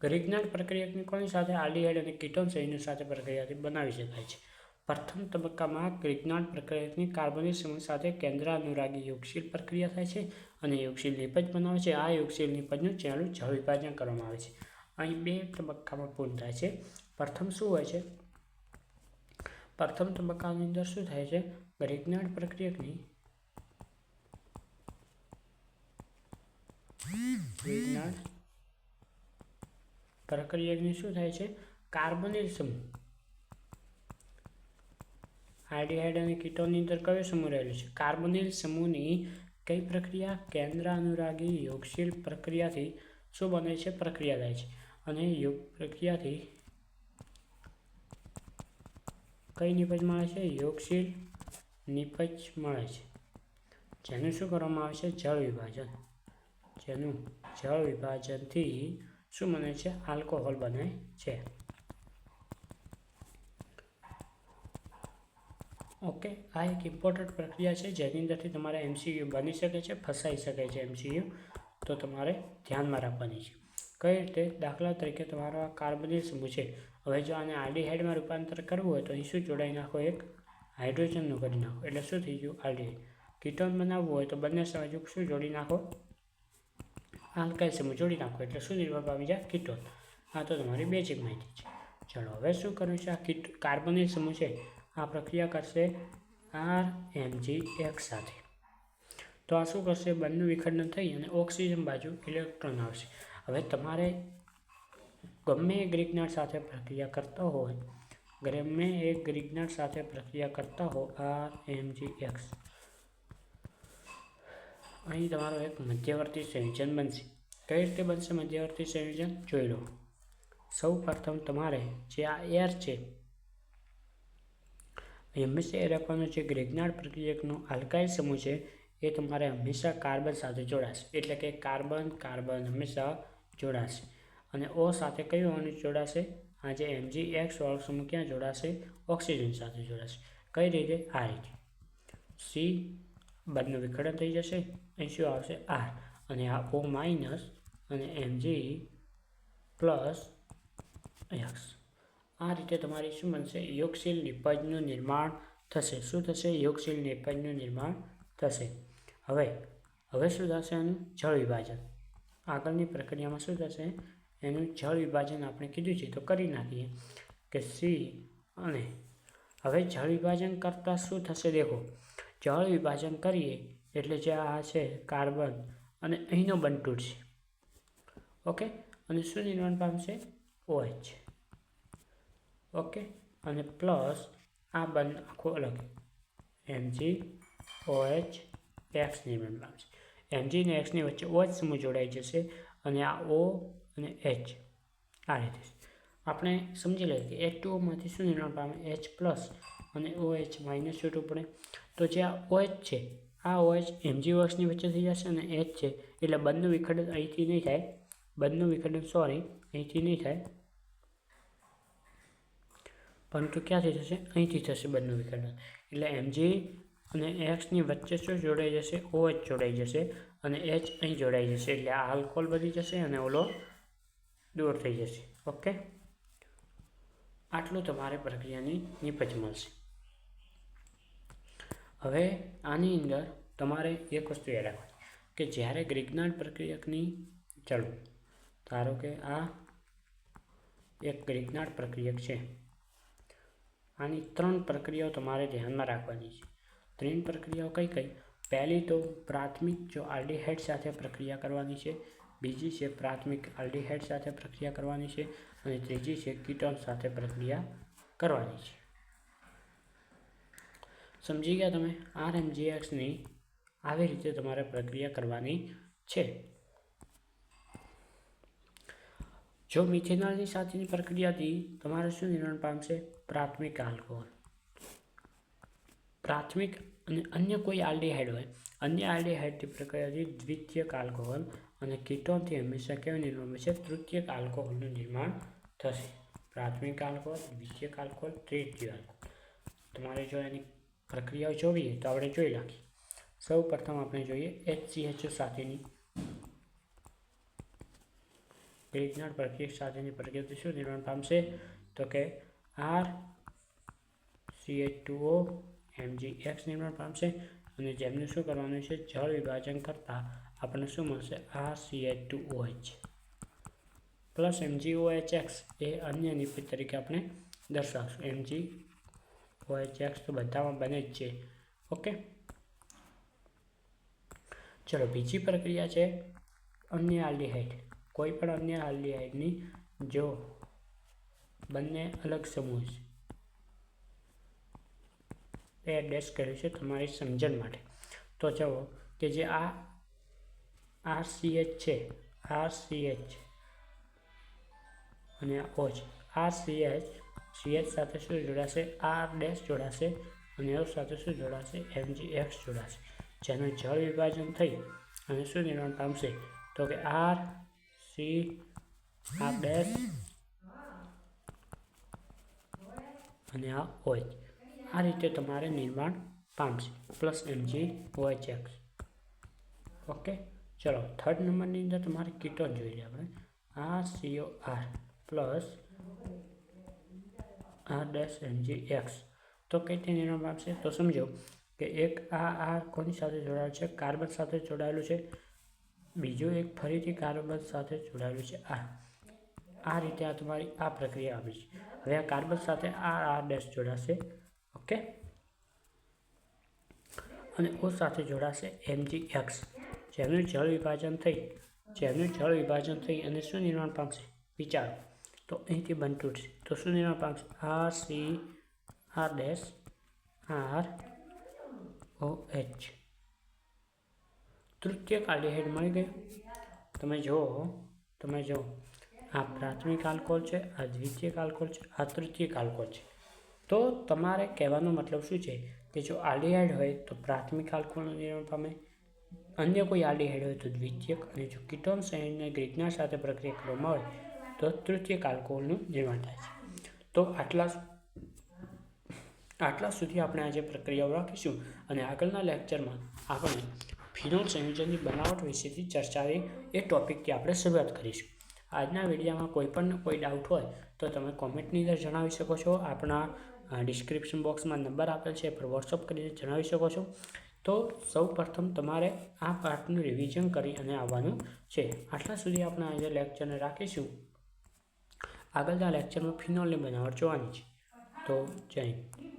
ગ્રિગ્નાર્ડ પ્રક્રિયકની કોની સાથે, આલ્ડીહાઇડ અને કીટોન સંયોજન સાથે પ્રક્રિયાથી બનાવી શકાય છે. પ્રથમ તબક્કામાં ગ્રિગ્નાર્ડ પ્રક્રિયકની કાર્બનિક સમૂહ સાથે કેન્દ્રાનુરાગી યોગશીલ પ્રક્રિયા થાય છે અને યોગશીલ નિપજ બનાવે છે. આ યોગશીલ નિપજનું છેલ્લું જળ વિભાજન કરવામાં આવે છે. અહીં 2 તબક્કામાં પૂર્ણ થાય છે. પ્રથમ શું હોય છે, પ્રથમ તબક્કાની અંદર શું થાય છે, ગ્રિગ્નાર્ડ પ્રક્રિયકની શું થાય છે, કાર્બનિલ સમૂહ આલ્ડીહાઇડ અને કીટોનની અંદર કયો સમૂહ રહેલો છે, કાર્બનિલ સમૂહની કઈ પ્રક્રિયા, કેન્દ્રાનુરાગી યોગશીલ પ્રક્રિયાથી શું બને છે, પ્રક્રિયા થાય છે. અને યોગ પ્રક્રિયાથી કઈ નિપજ મળે છે, યોગશીલ નિપજ મળે છે, જેનું શું કરવામાં આવે છે, જળ વિભાજન. જેનું જળ વિભાજનથી શું બને છે, આલ્કોહોલ બને છે. ઓકે, આ એક ઇમ્પોર્ટન્ટ પ્રક્રિયા છે જેની અંદરથી તમારે MCQ બની શકે છે, ફસાઈ શકે છે MCQ, તો તમારે ધ્યાનમાં રાખવાની છે. કઈ રીતે, દાખલા તરીકે તમારો આ કાર્બનિલ સમૂહ છે. હવે જો આને આલ્ડીહાઇડમાં રૂપાંતર કરવું હોય તો અહીં શું જોડાઈ નાખો, એક હાઇડ્રોજનનું કરી નાખો એટલે શું થઈ ગયું, આલ્ડીહાઇડ. કીટોન બનાવવું હોય તો બંને બાજુ શું જોડી નાખો, આલ્કાઇલ સમૂહ જોડી નાખો એટલે શું નિર્માણ પામી જાય? કીટોન. આ તો તમારી બેઝિક માહિતી છે. ચલો હવે શું કરવું છે? આ કાર્બનિક સમૂહ છે આ પ્રક્રિયા કરશે RMgX સાથે. તો આ શું કરશે? બંને વિખંડન થઈ અને ઓક્સિજન બાજુ ઇલેક્ટ્રોન આવશે. હવે તમારે ગમે એ ગ્રીકનાટ સાથે પ્રક્રિયા કરતા હોય, RMgX, અહીં તમારો એક મધ્યવર્તી સંયોજન બનશે. કઈ રીતે બનશે મધ્યવર્તી સંયોજન? જોઈ લો. સૌ પ્રથમ તમારે જે આ એર છે હંમેશા એ રાખવાનું છે ગ્રેગનાર્ડ પ્રક્રિયકનો આલ્કાઇલ સમૂહ છે એ તમારે હંમેશા કાર્બન સાથે જોડાશે. એટલે કે કાર્બન હંમેશા જોડાશે. અને O સાથે કયું અણુ જોડાશે? આ જે Mgx વાળો સમૂહ ક્યાં જોડાશે? ઓક્સિજન સાથે જોડાશે. કઈ રીતે? આ રીતે. C બંને વિખંડન થઈ જશે. અહીં શું આવશે? R. અને આ O માઇનસ અને Mg પ્લસ X. આ રીતે તમારી શું બનશે? યોગશીલ નિપજનું નિર્માણ થશે. શું થશે? યોગશીલ નિપજનું નિર્માણ થશે. હવે શું થશે? એનું જળ વિભાજન. આગળની પ્રક્રિયામાં શું થશે? એનું જળ વિભાજન આપણે કીધું છે તો કરી નાખીએ કે C. અને હવે જળ વિભાજન કરતાં શું થશે? દેખો, જળ વિભાજન કરીએ એટલે જે આ છે કાર્બન અને અહીંનો બંધ તૂટશે. ઓકે. અને શું નિર્માણ પામશે? OH. ઓકે. અને પ્લસ આ બંધ આખું અલગ MgOH X નિર્માણ પામશે. Mg અને X ની વચ્ચે OH સમૂહ જોડાઈ જશે અને આ O અને H આ રીતે આપણે સમજી લઈએ કે H2O માંથી શું નિર્માણ પામે? H પ્લસ અને OH માઇનસ છૂટું પડે. તો જે આ OH છે આ OH MgOX ની વચ્ચે થઈ જશે અને H છે એટલે બંધનું વિખંડન અહીંથી નહીં થાય. અહીંથી નહીં થાય, પરંતુ ક્યાંથી થશે? અહીંથી થશે બંધનું વિખંડન. એટલે Mg અને X ની વચ્ચે શું જોડાઈ જશે? OH જોડાઈ જશે અને H અહીં જોડાઈ જશે. એટલે આ આલ્કોહોલ બની જશે અને ઓલો દૂર થઈ જશે. ઓકે. આટલું તમારે પ્રક્રિયાની નિપજ મળશે. હવે આની અંદર તમારે એક વસ્તુ યાદ રાખવાની કે જ્યારે ગ્રિગ્નાર્ડ પ્રક્રિયકની ધારો કે આ એક ગ્રિગ્નાર્ડ પ્રક્રિયક છે. આની 3 પ્રક્રિયાઓ તમારે ધ્યાનમાં રાખવાની છે. 3 પ્રક્રિયાઓ કઈ કઈ? પહેલી તો પ્રાથમિક જો આલ્ડીહાઇડ સાથે પ્રક્રિયા કરવાની છે, બીજી છે પ્રાથમિક આલ્ડીહાઇડ સાથે પ્રક્રિયા કરવાની છે અને ત્રીજી છે કીટોન સાથે પ્રક્રિયા કરવાની છે. સમજી ગયા તમે? RMgX ની આવી રીતે તમારે પ્રક્રિયા કરવાની છે. જો મિથેનોલની સાથેની પ્રક્રિયાથી તમારે શું નિર્માણ પામશે? પ્રાથમિક આલ્કોહોલ. પ્રાથમિક અને અન્ય કોઈ આલ્ડીહાઇડ હોય, અન્ય આલ્ડીહાઇડથી પ્રક્રિયાથી દ્વિતીયક આલ્કોહોલ અને કીટોનથી હંમેશા કેવું નિર્માણ થશે? તૃતીયક આલ્કોહોલનું નિર્માણ થશે. પ્રાથમિક આલ્કોહોલ, દ્વિતીયક આલ્કોહોલ, તૃતીય આલ્કોહોલ. તમારે જો એની પ્રક્રિયાઓ જોઈએ તો આપણે જોઈ નાખીએ. સૌ પ્રથમ આપણે જોઈએ HCHO સાથેની ગ્રિગ્નાર્ડ પ્રક્રિયક સાથેની પ્રક્રિયાથી શું નિર્માણ પામશે? તો કે RCH2O MgX નિર્માણ પામશે અને જેમનું શું કરવાનું છે? જળ વિભાજન કરતાં આપણને શું મળશે? RCH2OH પ્લસ MgOHX એ અન્ય નિપજ તરીકે આપણે દર્શાવશું. MgOHX તો બધામાં બને જ છે. ઓકે. ચલો બીજી પ્રક્રિયા છે અન્ય આલ્ડીહાઇડ. કોઈ પણ અન્ય આલ્ડીહાઇડની જો બંને અલગ સમૂહ છે એ ડેશ કર્યું છે તમારી સમજણ માટે. તો જુઓ કે જે આ RCH છે, RCH અને આ OH, CH સાથે શું જોડાશે? R ડેશ જોડાશે અને O સાથે શું જોડાશે? MgX જોડાશે. જેનું જળ વિભાજન થઈ અને શું નિર્માણ પામશે? તો કે R C R ડેશ અને આ OH. આ રીતે તમારે નિર્માણ પામશે પ્લસ MgOHX. ઓકે. ચલો થર્ડ નંબરની અંદર તમારે કીટોન જોઈ લઈએ આપણે. RCOR plus R dash MgX. તો કઈ રીતે નિર્માણ પામશે? તો સમજો કે એક આ કોની સાથે જોડાયેલું છે? કાર્બન સાથે જોડાયેલું છે બીજો એક ફરીથી કાર્બન સાથે જોડાયેલું છે આ રીતે આ તમારી આ પ્રક્રિયા આવી છે. હવે આ કાર્બન સાથે આ ડેશ જોડાશે, ઓકે, અને ઓ સાથે જોડાશે MgX, જેનું જળ વિભાજન થઈ અને શું નિર્માણ પામશે વિચારો. તો અહીંથી બનતું છે તો શું નિર્માણ પામશે RCR ડેશ ROH. તૃતીયક આલ્ડિહાઇડ મળી ગયું. તમે જુઓ આ પ્રાથમિક આલ્કોહોલ છે, આ દ્વિતીયક આલ્કોહોલ છે, આ તૃતીયક આલ્કોહોલ છે. તો તમારે કહેવાનો મતલબ શું છે કે જો આલ્ડિહાઇડ હોય તો પ્રાથમિક આલ્કોહોલનું નિર્માણ પામે, અન્ય કોઈ આલ્ડિહાઇડ હોય તો દ્વિતીયક, અને જો કીટોન સંયોજનને ગ્રીકના સાથે પ્રક્રિયા કરવામાં આવે તો તૃતીયક આલ્કોહોલનું નિર્માણ થાય છે. તો આટલા સુધી આપણે આજે પ્રક્રિયાઓ રાખીશું અને આગળના લેક્ચરમાં આપણે ફિનોલ સંયોજનની બનાવટ વિશેથી ચર્ચાએ એ ટોપિકથી આપણે શરૂઆત કરીશું. આજના વિડીયોમાં કોઈ ડાઉટ હોય તો તમે કોમેન્ટની અંદર જણાવી શકો છો. આપણા ડિસ્ક્રિપ્શન બોક્સમાં નંબર આપેલ છે, પર વોટ્સઅપ કરીને જણાવી શકો છો. તો સૌ પ્રથમ તમારે આ પાર્ટનું રિવિઝન કરી અને આવવાનું છે. આટલા સુધી આપણે આજે લેક્ચરને રાખીશું. આગળના લેક્ચરમાં ફિનોલની બનાવટ જોવાની છે. તો જય હિન્દ.